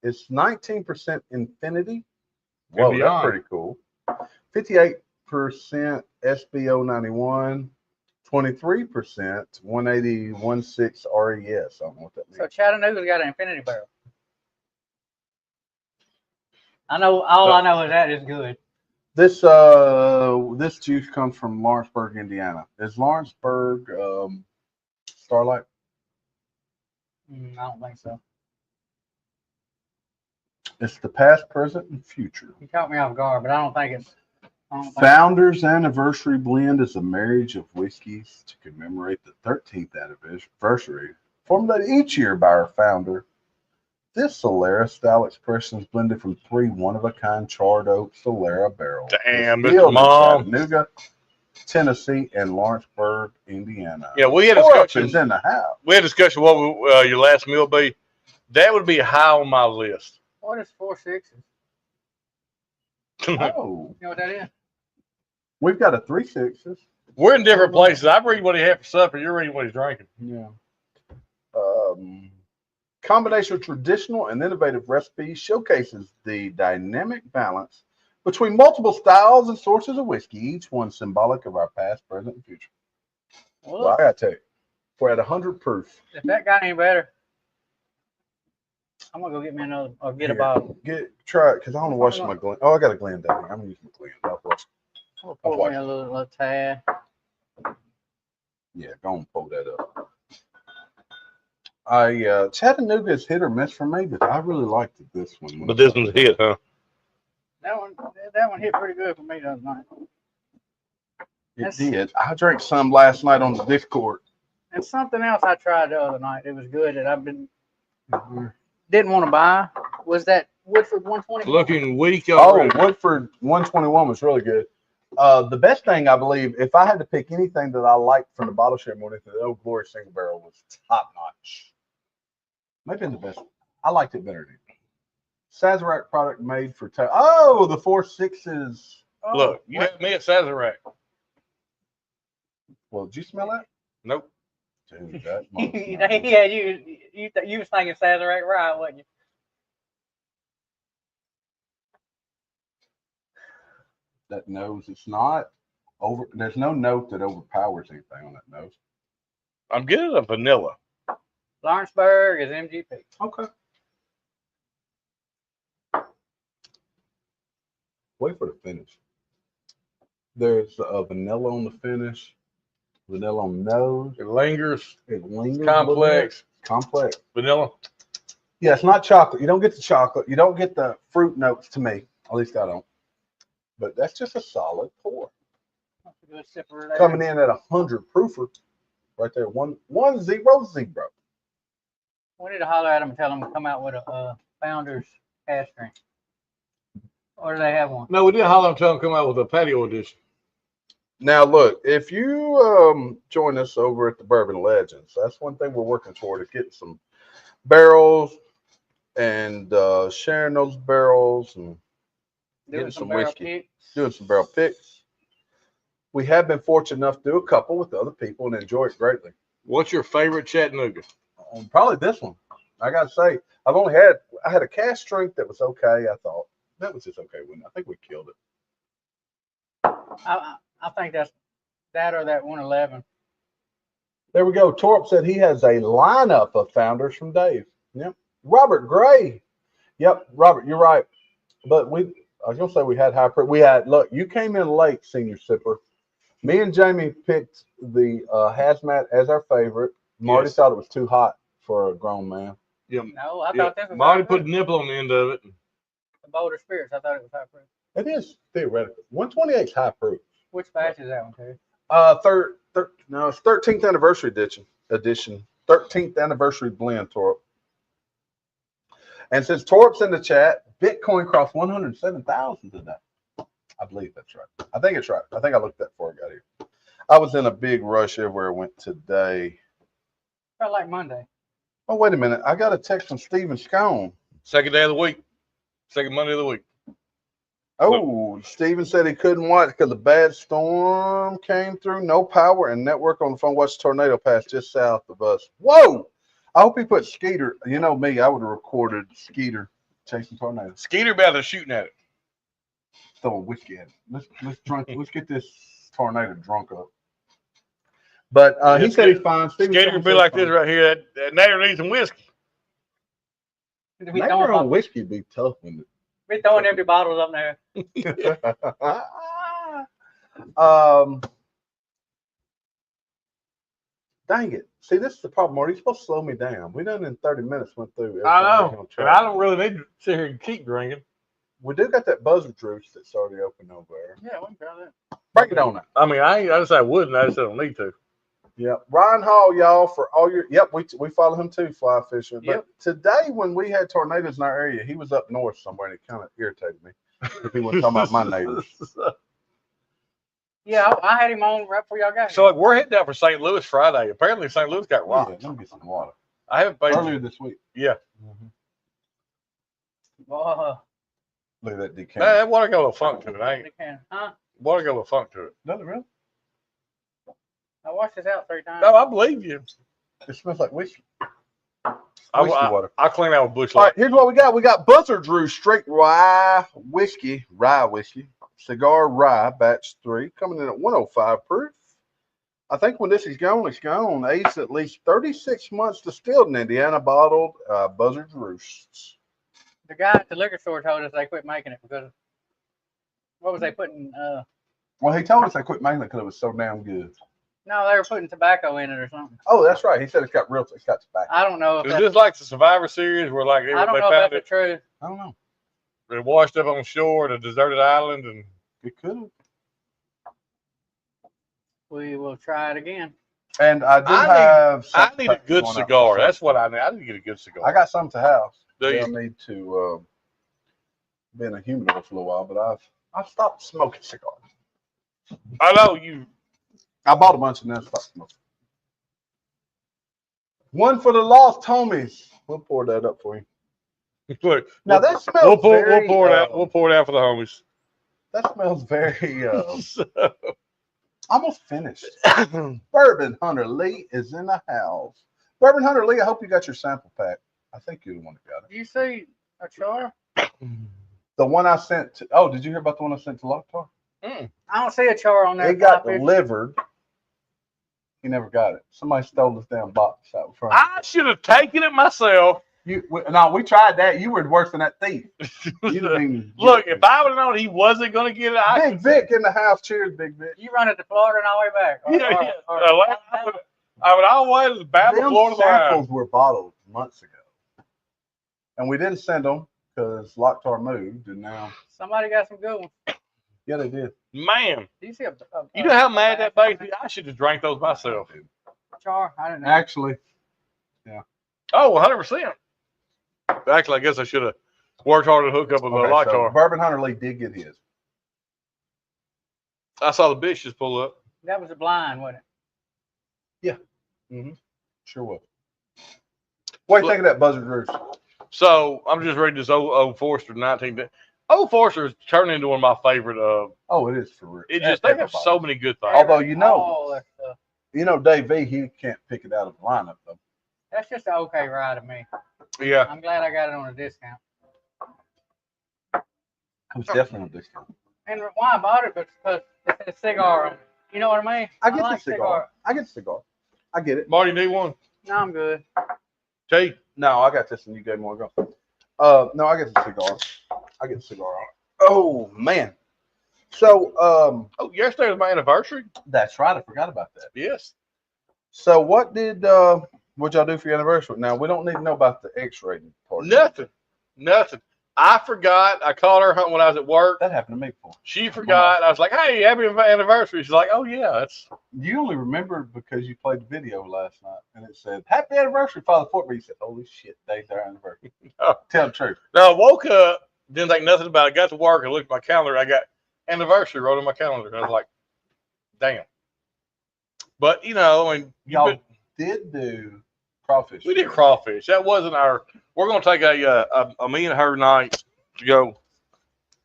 It's 19% Infinity. Whoa, that's beyond. pretty cool. 58% SBO 91. 23% 180.16 RES. I don't know what that means. So Chattanooga's got an infinity barrel. I know all I know is that is good. This this juice comes from Lawrenceburg, Indiana. Is Lawrenceburg Starlight? I don't think so. It's the past, present, and future. You caught me off guard, but I don't think it's. Founders Anniversary Blend is a marriage of whiskeys to commemorate the 13th anniversary, formulated each year by our founder. This Solera style expression is blended from 3 one-of-a-kind charred oak Solera barrels. Damn, Distilled Mr. in Mom. Chattanooga, Tennessee, and Lawrenceburg, Indiana. Yeah, we had Torp discussion. is in the house. We had discussion what your last meal be. That would be high on my list. What is 4 6s? Oh, You know what that is? we've got a 3 6s. We're in different places. I'm reading what he had for supper. You're reading what he's drinking. Yeah. Combination of traditional and innovative recipes showcases the dynamic balance between multiple styles and sources of whiskey, each one symbolic of our past, present, and future. Well, I gotta tell you, we're at 100 proof. If that got any better, I'm gonna go get me another or get a bottle. Try it because I want to wash my Glen. Oh, I got a Glen down here. I'm gonna use my Glen. I'll wash. I'll pour me a little tad. Yeah, go and pull that up. Chattanooga is hit or miss for me, but I really liked this one. But this one's hit, huh? That one hit pretty good for me the other night. It did. I drank some last night on the Discord. And something else I tried the other night. It was good that didn't want to buy was that Woodford 120. Looking weak. Oh, Woodford 121 was really good. The best thing, I believe, if I had to pick anything that I liked from the bottle share morning, the Old Glory Single Barrel was top notch. Maybe the best. I liked it better. Sazerac product made for the 4 6s. Oh, Look, you had me at Sazerac. Well, did you smell that? Nope. Dude, that yeah, you was thinking Sazerac right, wasn't you? that nose. It's not over. There's no note that overpowers anything on that nose. I'm getting a vanilla. Lawrenceburg is MGP. Okay. Wait for the finish. There's a vanilla on the finish, vanilla on the nose. It lingers. It lingers. Complex. Complex. Vanilla. Yeah, it's not chocolate. You don't get the chocolate. You don't get the fruit notes to me. At least I don't. But that's just a solid pour. That's a good sipper there. Coming in at 100 proofer. Right there. 1-0-0. We need to holler at them and tell them to come out with a Founders cask drink. Or do they have one? No, we did holler and tell them to come out with a patio edition. Now, look, if you join us over at the Bourbon Legends, that's one thing we're working toward is getting some barrels and sharing those barrels and getting some whiskey, doing some barrel picks. We have been fortunate enough to do a couple with other people and enjoy it greatly. What's your favorite Chattanooga? Probably this one. I got to say, I had a cask strength that was okay, I thought. That was just okay, wasn't it? I think we killed it. I think that's that or that 111. There we go. Torp said he has a lineup of Founders from Dave. Yep. Robert Gray. Yep, Robert, you're right. But I was going to say we had look, you came in late, Senior Sipper. Me and Jamie picked the hazmat as our favorite. Marty thought it was too hot for a grown man. Yeah. No, I thought that was Marty put a nipple on the end of it. The Boulder Spirits. I thought it was high proof. It is theoretically. 128 is high proof. Which batch is that one, Terry? It's 13th anniversary edition. 13th anniversary blend, Torp. And since Torp's in the chat, Bitcoin crossed 107,000 today. I believe that's right. I think it's right. I think I looked that before I got here. I was in a big rush everywhere I went today. Felt like Monday. Oh, wait a minute. I got a text from Steven Scone. Second day of the week. Second Monday of the week. Oh, Steven said he couldn't watch because a bad storm came through. No power and network on the phone. Watched tornado pass just south of us. Whoa! I hope he put Skeeter. You know me, I would have recorded Skeeter chasing tornadoes. Skeeter about to shooting at it. Throwing whiskey at it. Let's get this tornado drunk up. But he said he's fine. Skeeter could be like this right here. That neighbor needs some whiskey. We Maybe throwing, on whiskey be tough when we throwing empty bottles up there. Dang it. See, this is the problem, Marty. You're supposed to slow me down. We done in 30 minutes went through. I know. And I don't really need to sit here and keep drinking. We do got that buzzer juice that's already open over there. Yeah, we can try that. Break it on out. I mean, I just I wouldn't. I just don't need to. Yep. Ryan Hall, y'all, for all your. Yep, we follow him too, Fly Fisher. But Yep. today, when we had tornadoes in our area, he was up north somewhere, and it kind of irritated me. If he wasn't talking about my neighbors. Yeah, I had him on right before y'all got here. So like, we're heading out for St. Louis Friday. Apparently, St. Louis got Yeah, rocked. let me get some water. I haven't paid. Earlier this week. Yeah. Look at that decanter. That water got a little funk to it. They can. Huh? Water got a little funk to it. Does it really? I washed this out 3 times. No, I believe you. It smells like whiskey. I water. I clean out with bush All light. right, here's what we got. We got Buzzer Drew straight rye whiskey, cigar rye, batch 3, coming in at 105 proof. I think when this is gone, it's gone. Aged at least 36 months, distilled in Indiana, bottled Buzzard's Roosts. The guy at the liquor store told us they quit making it because what was they putting? Well, he told us they quit making it because it was so damn good. No, they were putting tobacco in it or something. Oh, that's right. He said it's got tobacco. I don't know if Is that's, this like the Survivor Series where like they I don't know if found that's the it, truth. I don't know. they washed up on shore at a deserted island, and It could have. We will try it again. And I do I have. I need a good going out cigar. for That's what I need. I need to get a good cigar. I got some to house. Do you? Still need to been a humidor for a little while, but I've stopped smoking cigars. I know you. I bought a bunch and then stopped smoking. One for the lost homies. We'll pour that up for you. Look, Now that smells we'll very, pour it out. We'll pour it out for the homies. That smells very almost finished. Bourbon Hunter Lee is in the house. Bourbon Hunter Lee, I hope you got your sample pack. I think you're the one that got it. Do you see a char? The one I sent to, oh, did you hear about the one I sent to Locktar? I don't see a char on there. It got 550. delivered. He never got it. Somebody stole this damn box out in front. I should have taken it myself. No, we tried that. You were worse than that thief. You didn't even Look, if I would have known he wasn't going to get it, I Big Vic in the house. Cheers, Big Vic. You run it to Florida and all the way back. I would always battle Them Florida line. samples were bottled months ago, and we didn't send them because Locktar moved, and now Somebody got some good ones. yeah, they did. Man, Do you see a you know how mad that makes me? I should have drank those myself. char? I didn't know. Actually, Oh, 100%. Actually, I guess I should have worked hard to hook up with a okay, light so car. Bourbon Hunter Lee did get his. I saw the bitches pull up. That was a blind, wasn't it? Sure was. What do you think of that Buzzard Roost? So I'm just reading this old Forester 19. Old Forester is turning into one of my favorite. Oh, it is for real. It just they have so many good things. Although you know, All that stuff. Dave V, he can't pick it out of the lineup though. That's just an okay ride to me. Yeah, I'm glad I got it on a discount. It was definitely on discount. And why I bought it, because it's a cigar on it. You know what I mean? I get like the cigar. I get the cigar. I get it. Marty, need one. No, I'm good. Jay, No, I got this one. You gave me one. Go. No, I get the cigar. I get the cigar on it. Oh man. So oh, yesterday was my anniversary. that's right. I forgot about that. Yes. So what what y'all do for your anniversary? Now we don't need to know about the X-rated party. Nothing. I forgot. I called her when I was at work. That happened to me before. She forgot. I was like, "Hey, happy anniversary." She's like, "Oh yeah, that's." You only remembered because you played the video last night and it said "Happy Anniversary, Father Fort." But you said, "Holy shit, today's our anniversary." No. Tell the truth. Now I woke up, didn't think nothing about it. Got to work and looked at my calendar. I got anniversary wrote on my calendar. And I was like, damn. But you know, I mean, Y'all did do crawfish. we did crawfish. That wasn't our. We're gonna take a me and her night to go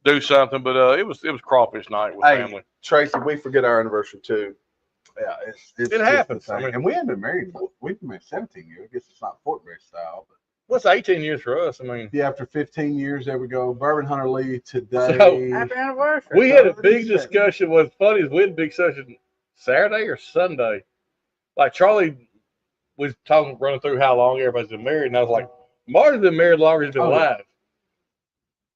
do something, but it was crawfish night with family. Tracy, we forget our anniversary too. Yeah, It happens. I mean, and we haven't been married. We've been married 17 years. I guess it's not Fort Berry style, but what's 18 years for us? I mean, yeah, after 15 years, there we go. Bourbon Hunter Lee today. So, Happy anniversary. we had a big discussion. What's funny is we had a big discussion Saturday or Sunday. Like Charlie was running through how long everybody's been married, and I was like, Marty's been married longer than he's been alive.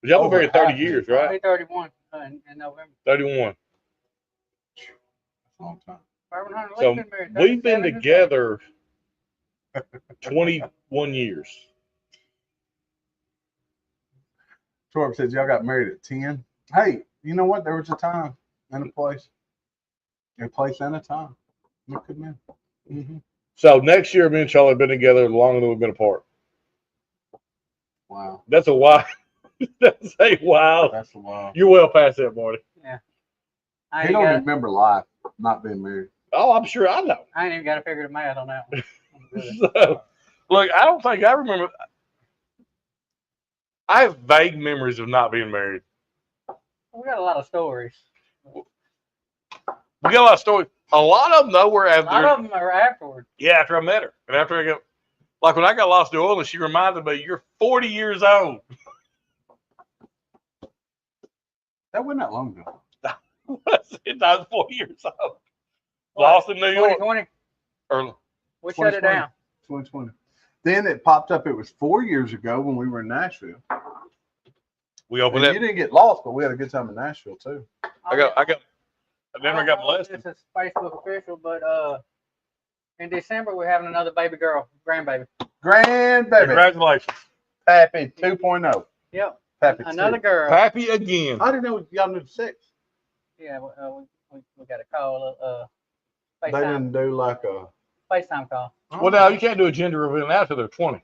But y'all been married 30 years, I'll right? be 31 in November. 31. That's a long time. Bourbon Hunter Lee's So been married we've been 37 together 21 years. Torb says y'all got married at 10. Hey, you know what? There was a time and a place. A place and a time. Look at me. Mm-hmm. So next year, me and Charlie have been together longer than we've been apart. Wow. That's a wow. That's a wow. That's a wow. You're well past that, Marty. Yeah. He don't even remember life, not being married. Oh, I'm sure I know. I ain't even got to figure the math on that one. So, look, I don't think I remember. I have vague memories of not being married. We got a lot of stories. We got a lot of stories. A lot of them, though, were after. A lot of them are afterward. Yeah, after I met her. And after I got, like when I got lost in New Orleans, she reminded me, you're 40 years old. That wasn't that long ago. I was 4 years old. Lost in New York. 2020. Or, We shut it down. 2020. Then it popped up. It was 4 years ago when we were in Nashville. we opened And it. you didn't get lost, but we had a good time in Nashville too. I never got molested. This is Facebook official, but in December we're having another baby girl, grandbaby. Grandbaby. Congratulations. Pappy 2.0. Yep. Pappy Another 2. girl. Happy again. I didn't know y'all knew 6. Yeah, we got a call, They FaceTime, didn't do like a. FaceTime call. Well, now you can't do a gender reveal now until they're 20.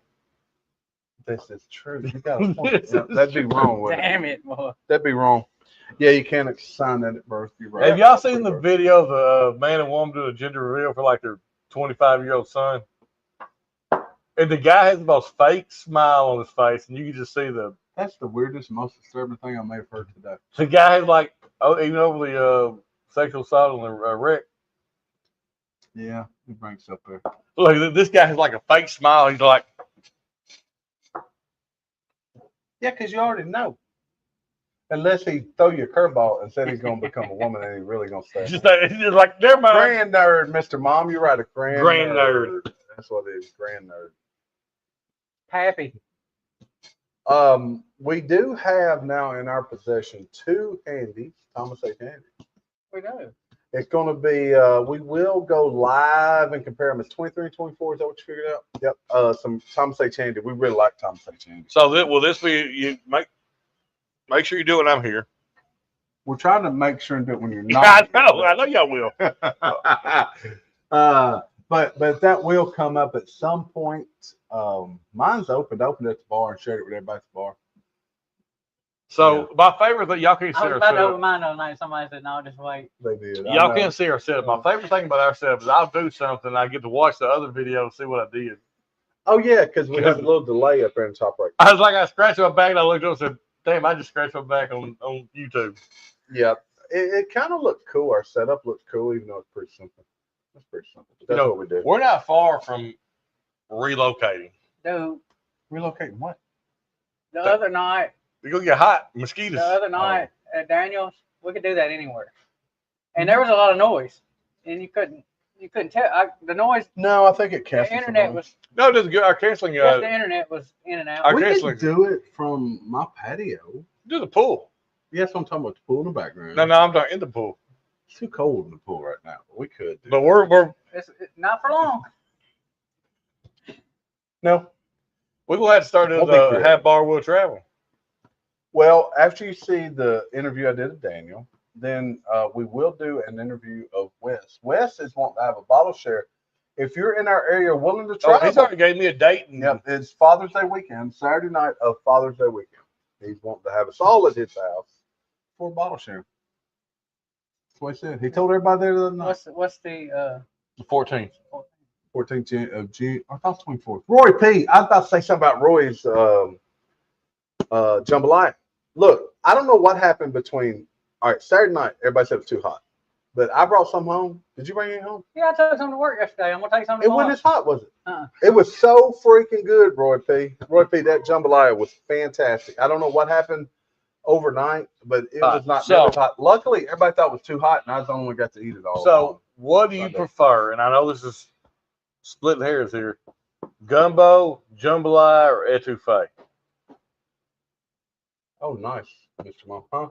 This is true. You got a point. Yeah, that'd be wrong. Wouldn't it? Damn it, boy. That'd be wrong. Yeah, you can't assign that at birth. You're right. Have y'all seen the video of a man and woman do a gender reveal for like their 25-year-old son? And the guy has the most fake smile on his face, and you can just see That's the weirdest, most disturbing thing I may have heard today. the guy has like, even over the sexual assault on the wreck. Yeah, he brings up there. Look, this guy has like a fake smile. He's like, Yeah, because you already know. Unless he throw you a curveball and said he's going to become a woman and he's really going to stay. he's just like, never mind. Grand nerd, Mr. Mom. You're right, a grand nerd. That's what it is, grand nerd. Happy. We do have now in our possession 2 handies, Thomas H. Handy. We do. It's going to be, we will go live and compare them as 23 and 24. Is that what you figured out? Yep. Some Thomas H. Handy. We really like Thomas H. Handy. So will this be, you make sure you do it. I'm here. We're trying to make sure and do it when you're not. I know y'all will. But that will come up at some point. Mine's opened. I opened it at the bar and shared it with everybody at the bar. So my favorite thing, y'all can't see I was our about to open setup. mine the other night. Somebody said, no, just wait. They did. Y'all can't see our setup. My favorite thing about our setup is I'll do something and I get to watch the other video and see what I did. Oh yeah, because we have a little delay up there in the top right. I was like, I scratched my back and I looked up and said, damn, I just scratched my back on YouTube. Yeah, it kind of looked cool. Our setup looks cool, even though it's pretty simple. It's pretty simple. But that's what we do. We're not far from relocating. Dude, Relocating what? the other night, You're going to get hot. Mosquitoes. the other night at Daniel's, we could do that anywhere. And there was a lot of noise. And you couldn't tell. The noise, No, I think it the cancels. internet was, No, it doesn't good. Our canceling. just the internet was in and out. Our We canceling. can do it from my patio. Do the pool. Yes, I'm talking about the pool in the background. No, I'm talking in the pool. It's too cold in the pool right now, but we could do But it. we're It's not for long. No. we're going to have to start Won't be this creative. Have Bar Will Travel. Well, after you see the interview I did with Daniel, then we will do an interview of Wes. Wes is wanting to have a bottle share. If you're in our area willing to Oh, travel, he's already gave me a date. And yep, it's Father's Day weekend, Saturday night of Father's Day weekend. He's wanting to have us all at his house for a bottle share. what he said. He told everybody there the other night. What's the The 14th. 14th of June. I thought 24th. Roy P. I was about to say something about Roy's jambalaya. Look, I don't know what happened between. All right, Saturday night, everybody said it was too hot, but I brought some home. Did you bring any home? Yeah, I took some to work yesterday. I'm gonna take some It tomorrow. wasn't as hot, was it? Uh-uh. It was so freaking good, Roy P. Roy P. That jambalaya was fantastic. I don't know what happened overnight, but it was not so- nearly hot. Luckily, everybody thought it was too hot, and I was the only one who got to eat it all. So, what do you Sunday. prefer? And I know this is splitting hairs here. Gumbo, jambalaya, or etouffee? Oh, nice, Mr. Mom. Huh?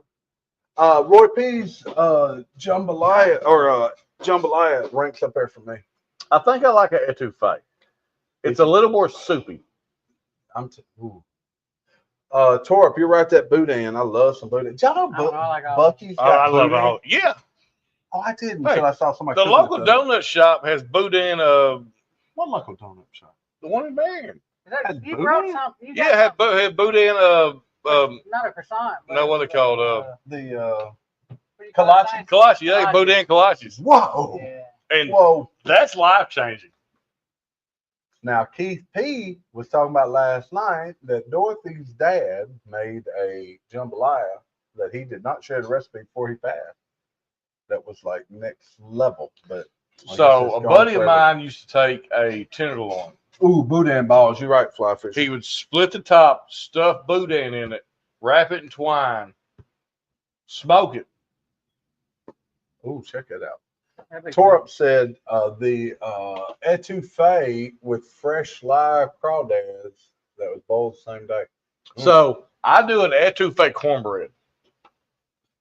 Roy P's jambalaya ranks up there for me. I think I like an etouffee. It's a little more soupy. Torp, you're right. That boudin, I love some boudin. Y'all know I like all- Bucky's Oh, got I love boudin? it. Yeah. Oh, I didn't Hey, until I saw somebody. The cooking local it the other day. donut shop has boudin. What local donut shop? The one in Marion. Had You brought boudin? some. You Yeah, had boudin. not a croissant. no, what they called, The what do you call that kolache? thing? kolache. Yeah, Kolache. boudin kolaches. whoa, Yeah. And whoa. that's life changing. Now Keith P was talking about last night that Dorothy's dad made a jambalaya that he did not share the recipe before he passed. That was like next level, but I guess So it's a gone buddy of forever. mine used to take a tenderloin. Ooh, boudin balls. You're right, Flyfish. He would split the top, stuff boudin in it, wrap it in twine, smoke it. Ooh, check it out. That'd be Torp said the etouffee with fresh live crawdads that was boiled the same day. So I do an etouffee cornbread.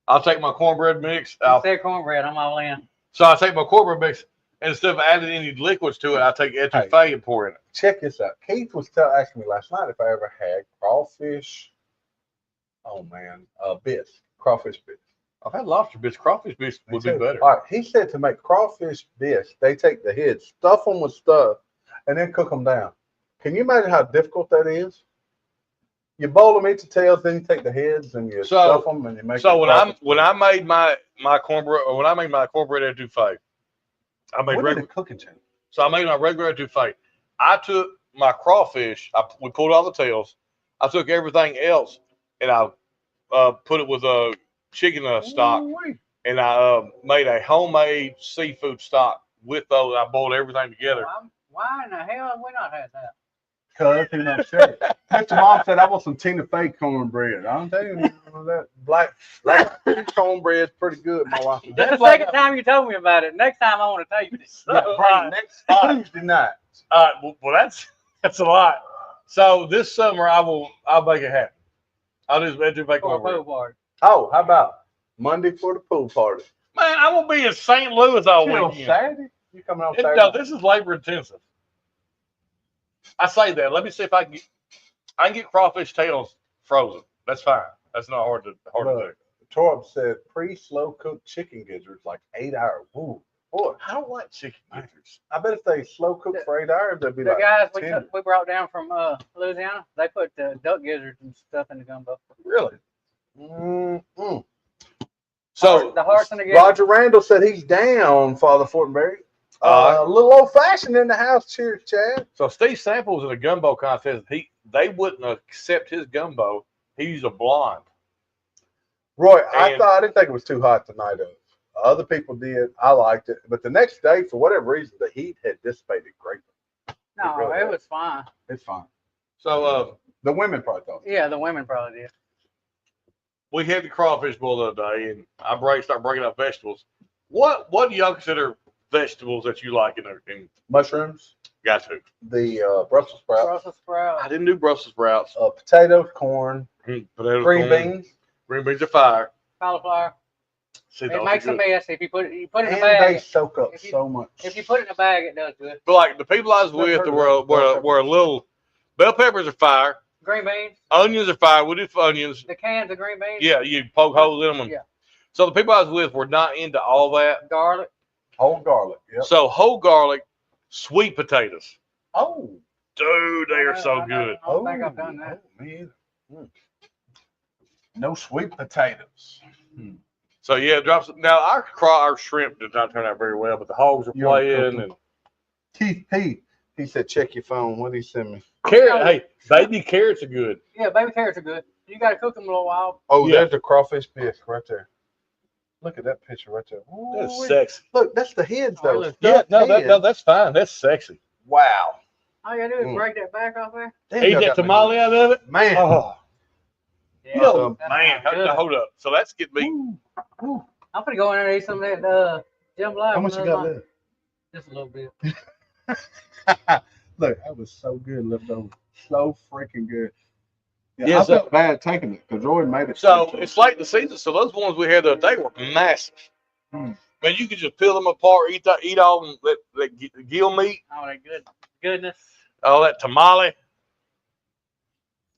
I'll take my cornbread mix. good. You said cornbread. I'm all in. So I take my cornbread mix, and instead of adding any liquids to it, I take etouffee and pour in it. Check this out. Keith was asking me last night if I ever had crawfish. Oh man, bisque, crawfish bisque. I've had lobster bits. Crawfish bits would be better. All right, he said to make crawfish bisque, they take the head, stuff them with stuff, and then cook them down. Can you imagine how difficult that is? You boil them, eat the tails, then you take the heads and you stuff them, and you make. So when I made my cornbread, or when I made my cornbread etouffee, I made what did regular. the cooking change? So I made my regular etouffee. I took my crawfish. We pulled all the tails. I took everything else, and I put it with a chicken stock, and I made a homemade seafood stock with those. I boiled everything together. Why in the hell have we not had that? Cuz he not sure. Mr. Mom said I want some Tina Fey cornbread. I'm telling you, that black cornbread is pretty good, my wife. That's the second time you told me about it. Next time I want to taste it. Yeah, bring it next Tuesday night. Well, that's a lot. So this summer I'll make it happen. I'll just etouffee For a cornbread. pool party. Oh, how about Monday for the pool party? Man, I'm gonna be in St. Louis all You on weekend. Saturday? You coming on Saturday? No, this is labor intensive. I say that. Let me see if I can get crawfish tails frozen. That's fine. That's not hard to do. Torb said pre-slow cooked chicken gizzards like 8 hours. Ooh, boy, I don't like chicken gizzards. I bet if they slow cook for 8 hours, they'd be The like guys 10. we brought down from Louisiana, they put duck gizzards and stuff in the gumbo. Really? Mm-mm. So The hearts and the gizzards. Roger Randall said he's down, Father Fortenberry. A little old fashioned in the house. Cheers, Chad. So Steve Samples in a gumbo contest, they wouldn't accept his gumbo. He used a blonde. Roy, I And- didn't think it was too hot tonight. Other people did. I liked it, but the next day, for whatever reason, the heat had dissipated greatly. No, really it is. was fine. It's fine. So The women probably thought. Yeah, the women probably did. we had the crawfish boil the other day, and I start breaking up vegetables. What do y'all consider vegetables that you like in Mushrooms, got to? the Brussels sprouts, Brussels sprouts. I didn't do Brussels sprouts. potatoes, corn, Potatoes, green corn. beans, Green beans are fire. Cauliflower. See, It those makes are a good. mess if you put it in a and they bag. soak up If you- so much. If you put it in a bag, it does good. But like the people I was Never with heard of were that. a little bell peppers are fire. Green beans, Onions are fire. We do onions. the cans of green beans. Yeah, you poke holes in them. Yeah. So the people I was with were not into all that. Garlic. Whole garlic. Yep. So whole garlic, sweet potatoes. Oh. Dude, they are so I good. don't think I've done that. Oh, man. No sweet potatoes. So yeah, drops. Now our shrimp did not turn out very well, but the hogs are playing and Keith P. He said, check your phone. What did he send me? carrot. Hey, baby carrots are good. Yeah, baby carrots are good. You got to cook them a little while. Oh, Yeah. there's the crawfish bisque right there. Look at that picture right there. That's Ooh, sexy. Look, that's the heads, Oh, though. look. Yeah, Stuffed no, head. that's fine. That's sexy. Wow. All you got to do is break that back off there. Damn, Eat y'all that got me tamale hungry. out of it. Man. Oh, Yeah, you know, that man, sounds good. hold up. So let's get me. Ooh. I'm going to go in there and eat some of that jambalaya. How much you got left? Just a little bit. Look, that was so good left over. So freaking good. Yeah, Yeah, I so- felt bad taking it because Roy made it. So it's like the season. So those ones we had the other day were massive. Hmm. Man, you could just peel them apart, eat all them, that gill meat, Oh, that goodness. all that tamale.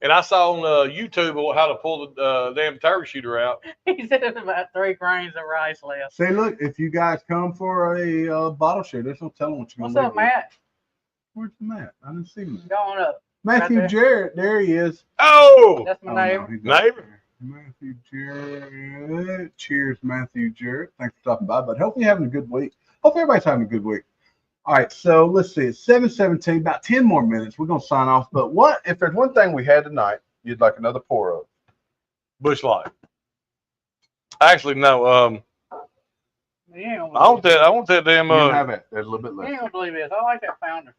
And I saw on YouTube how to pull the damn turkey shooter out. He said it's about 3 grains of rice left. Say, look, if you guys come for a bottle share, there's no telling what you're What's gonna up, leave with. Matt? Where's Matt? I didn't see him. Go on up. Matthew Right there. Jarrett, there he is. Oh, That's my Oh, no, neighbor. he's not Neighbor? there. Matthew Jarrett. Cheers, Matthew Jarrett. Thanks for stopping by. But hope you're having a good week. Hope everybody's having a good week. All right, so let's see. It's 7:17, about 10 more minutes. We're gonna sign off. But what if there's one thing we had tonight you'd like another pour of? Bush Light. Actually, no. You ain't gonna I want believe that. I want that damn. You can have it. There's a little bit You left. ain't gonna believe this. I like that founder.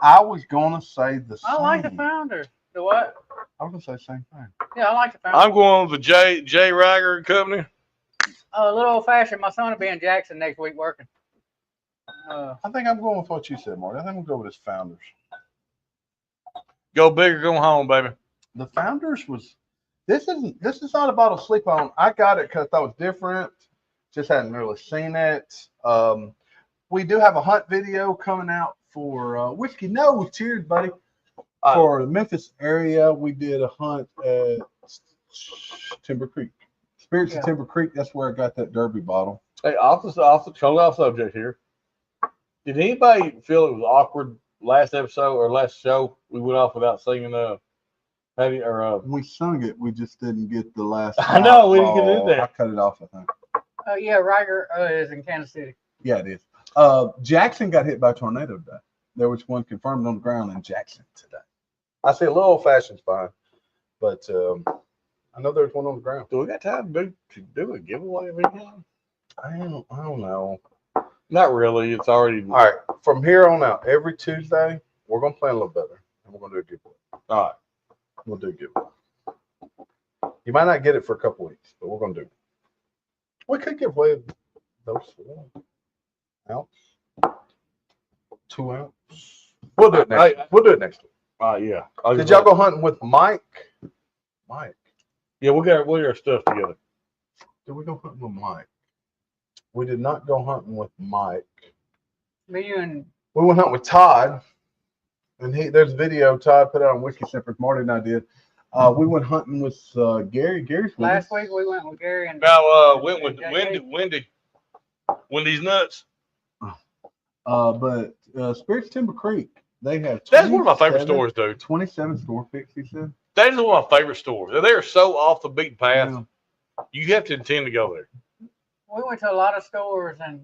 I was gonna say the same. I like the founder. The what? I was gonna say the same thing. Yeah, I like the founder. I'm going with the J Riger and Company. A little old fashioned. My son will be in Jackson next week working. I think I'm going with what you said, Marty. I think we'll go with his Founders. Go big or go home, baby. The Founders was. This is not a bottle to sleep on. I got it because I thought it was different. Just hadn't really seen it. We do have a hunt video coming out for Whiskey Nose. Cheers, buddy. For the Memphis area, we did a hunt at Timber Creek. Spirits of Timber Creek. That's where I got that Derby bottle. Hey, totally off subject here. Did anybody feel it was awkward last episode or last show? We went off without singing Patty or We sung it. We just didn't get the last. I know, we didn't get it in there. I cut it off, I think. Yeah, Riger is in Kansas City. Yeah, it is. Jackson got hit by a tornado today. There was one confirmed on the ground in Jackson today. I see a little old fashioned fine, but I know there's one on the ground. do we got time to do a giveaway every time? I don't know. Not really. It's already All right, from here on out, every Tuesday we're gonna plan a little better, and we're gonna do a giveaway. all right. We'll do a giveaway. You might not get it for a couple weeks, but we're gonna do it. We could give away those 4 ounce, 2 ounce. We'll do it next. We'll do it next week. Yeah. Did y'all go hunting with Mike? Mike. Yeah, we'll get our stuff together. Did we go hunting with Mike? We did not go hunting with Mike. Me and We went hunting with Todd, and there's a video Todd put out on Whiskey Sippers. Marty and I did. We went hunting with Gary. Gary's with last us. week we went with Gary and Now went with JJ. Wendy's nuts. But Spirits Timber Creek, they have. That's one of my favorite 27 stores, dude. 27 store picks, he said. That is one of my favorite stores. They're so off the beaten path. Yeah. You have to intend to go there. we went to a lot of stores and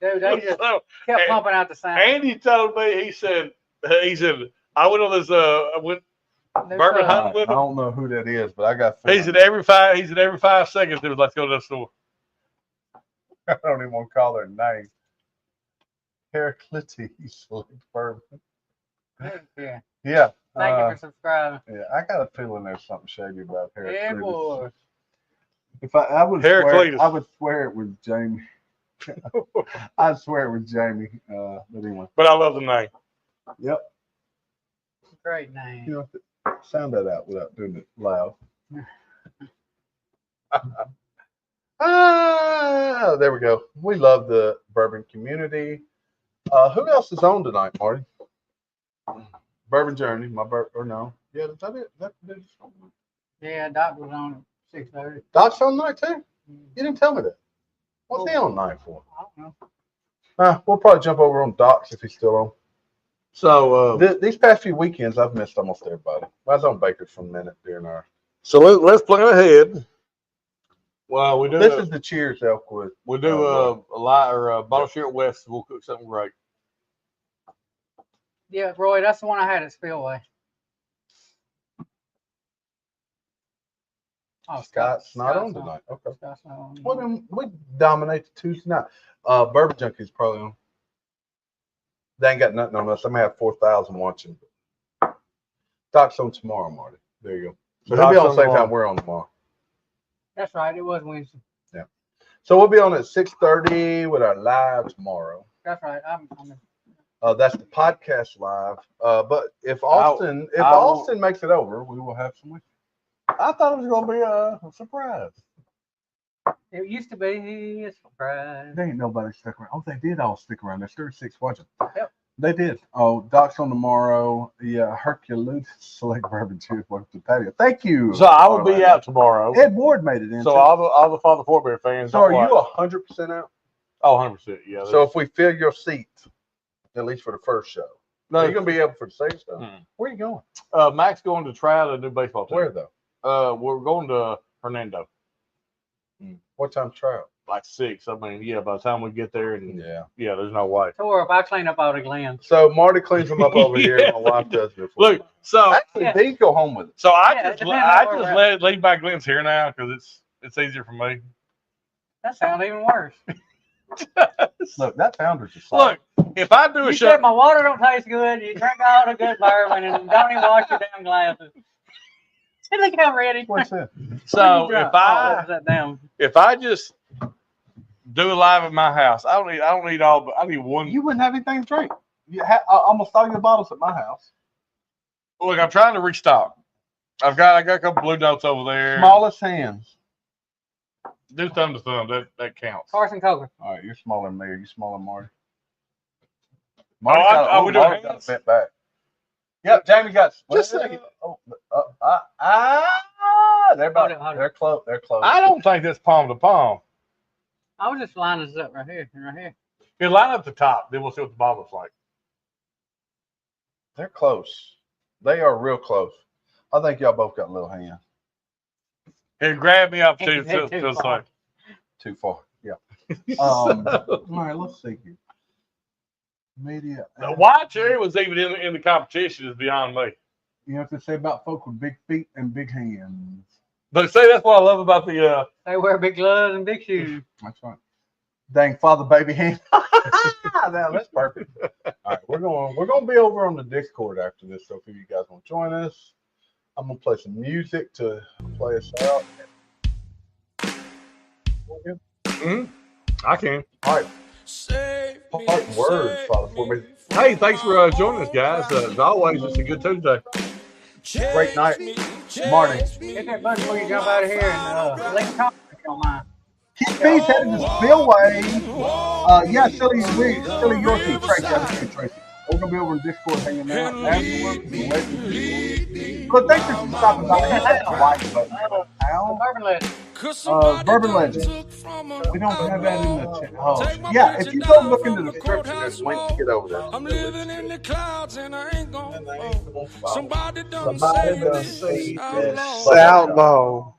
dude, they just So, kept pumping out the sound. Andy told me, he said, I went on this, bourbon hunting with I him. don't know who that is, but I got. He said every 5 seconds, he was let's go to that store. I don't even want to call their name. Heraclitus Bourbon. Yeah. Yeah. Thank you for subscribing. Yeah, I got a feeling there's something shady about Heraclitus. Yeah, boy. If I would swear, Heraclitus. I would swear it was Jamie. I'd swear it was Jamie. But anyway. But I love the name. Yep. Great name. You know, sound that out without doing it loud. There we go. We love the bourbon community. Who else is on tonight, Marty? Bourbon Journey, or no? Yeah, is that it? Yeah, Doc was on at 6:30. Doc's on tonight too? You didn't tell me that. What's he on tonight for? I don't know. We'll probably jump over on Doc's if he's still on. So These past few weekends, I've missed almost everybody. I was on Baker's for a minute during our. let's plan ahead. Well, we do. This is the Cheers Elkwood. We'll do a lot or a bottle share at West. We'll cook something great. Yeah, Roy, that's the one I had at Spillway. Oh, Scott's not on tonight. Okay. Scott's not on. Well, then we dominate the Tuesday night. Bourbon Junkie's probably on. They ain't got nothing on us. I may have 4,000 watching. Doc's on tomorrow, Marty. There you go. So he'll be on the same time we're on tomorrow. That's right. It was Wednesday. Yeah. So we'll be on at 6:30 with our live tomorrow. That's right. That's the podcast live. But if Austin makes it over, we will have some with you. I thought it was going to be a surprise. It used to be a surprise. There ain't nobody stuck around. Oh, they did all stick around. There's 36 watching. Yep. They did. Oh, Doc's on tomorrow. Yeah, Hercules Select Bourbon Cheers. Welcome to the patio. Thank you. So I will be out tomorrow. Ed Ward made it in. So all the Father Fort Bear fans. So are you 100% out? Oh, 100%. Yeah. So if we fill your seat, at least for the first show, no, are you going to be able for the second show? Mm-hmm. Where are you going? Mac's going to try out a new baseball team. Where though? We're going to Hernando. What time trial? Like 6. I mean, yeah, by the time we get there, and Yeah. there's no way. Tore up. I clean up all the glands. So Marty cleans them up over here. Yeah. My wife does it. Look, so Actually, Yeah. these go home with it. so I Yeah, just depending on where we're leave my Glenn's here now because it's easier for me. That sounds even worse. Look, that founder's just like. Look, if I do a You show, said my water don't taste good. You drink all the good bourbon and don't even wash your damn glasses. Look how ready. What's that? so Down. if I just do it live at my house, I don't need all, but I need one. You wouldn't have anything to drink. I'm gonna stall your bottles at my house. Look, I'm trying to restock. I got a couple blue notes over there. Smallest hands. Do thumb to thumb. That counts. Carson Coker. All right, you're smaller than me. Are you smaller than Marty? We doing Marty's got hands? a bent back. Yep, Jamie got. Just a second. They're Hold it, hold it. They're close. They're close. I don't think that's palm to palm. I was just lining this up right here and right here. You line up the top, then we'll see what the bottom looks like. They're close. They are real close. I think y'all both got little hands. Here, grab me up too. Too Feels far. like. Too far. Yeah. All right, let's see here. Media. Why Cherry was even in the competition is beyond me. You have to say about folk with big feet and big hands. But say that's what I love about the. They wear big gloves and big shoes. That's right. Dang father baby hand. Now that's perfect. All right, we're gonna be over on the Discord after this. So if you guys want to join us, I'm gonna play some music to play us out. I can. All right. Parting words, Father, for me. Hey, thanks for joining us, guys. As always, it's a good Tuesday. Great night, Marty. Get that button before you jump out of here and let me talk if you don't mind. Keith B's headed to Spillway. Yeah, Silly Yorkie, Tracy. We're gonna be over in Discord hanging out afterwards. But thanks for stopping by. Hit that like button. Al? Bourbon Legend. Bourbon Legend. We don't have that in the chat. Oh, yeah, if you go look in the description, there's a link to get over there. I'm living in the clouds and I ain't gonna fall. Somebody done Somebody say done this say outlaw. this outlaw.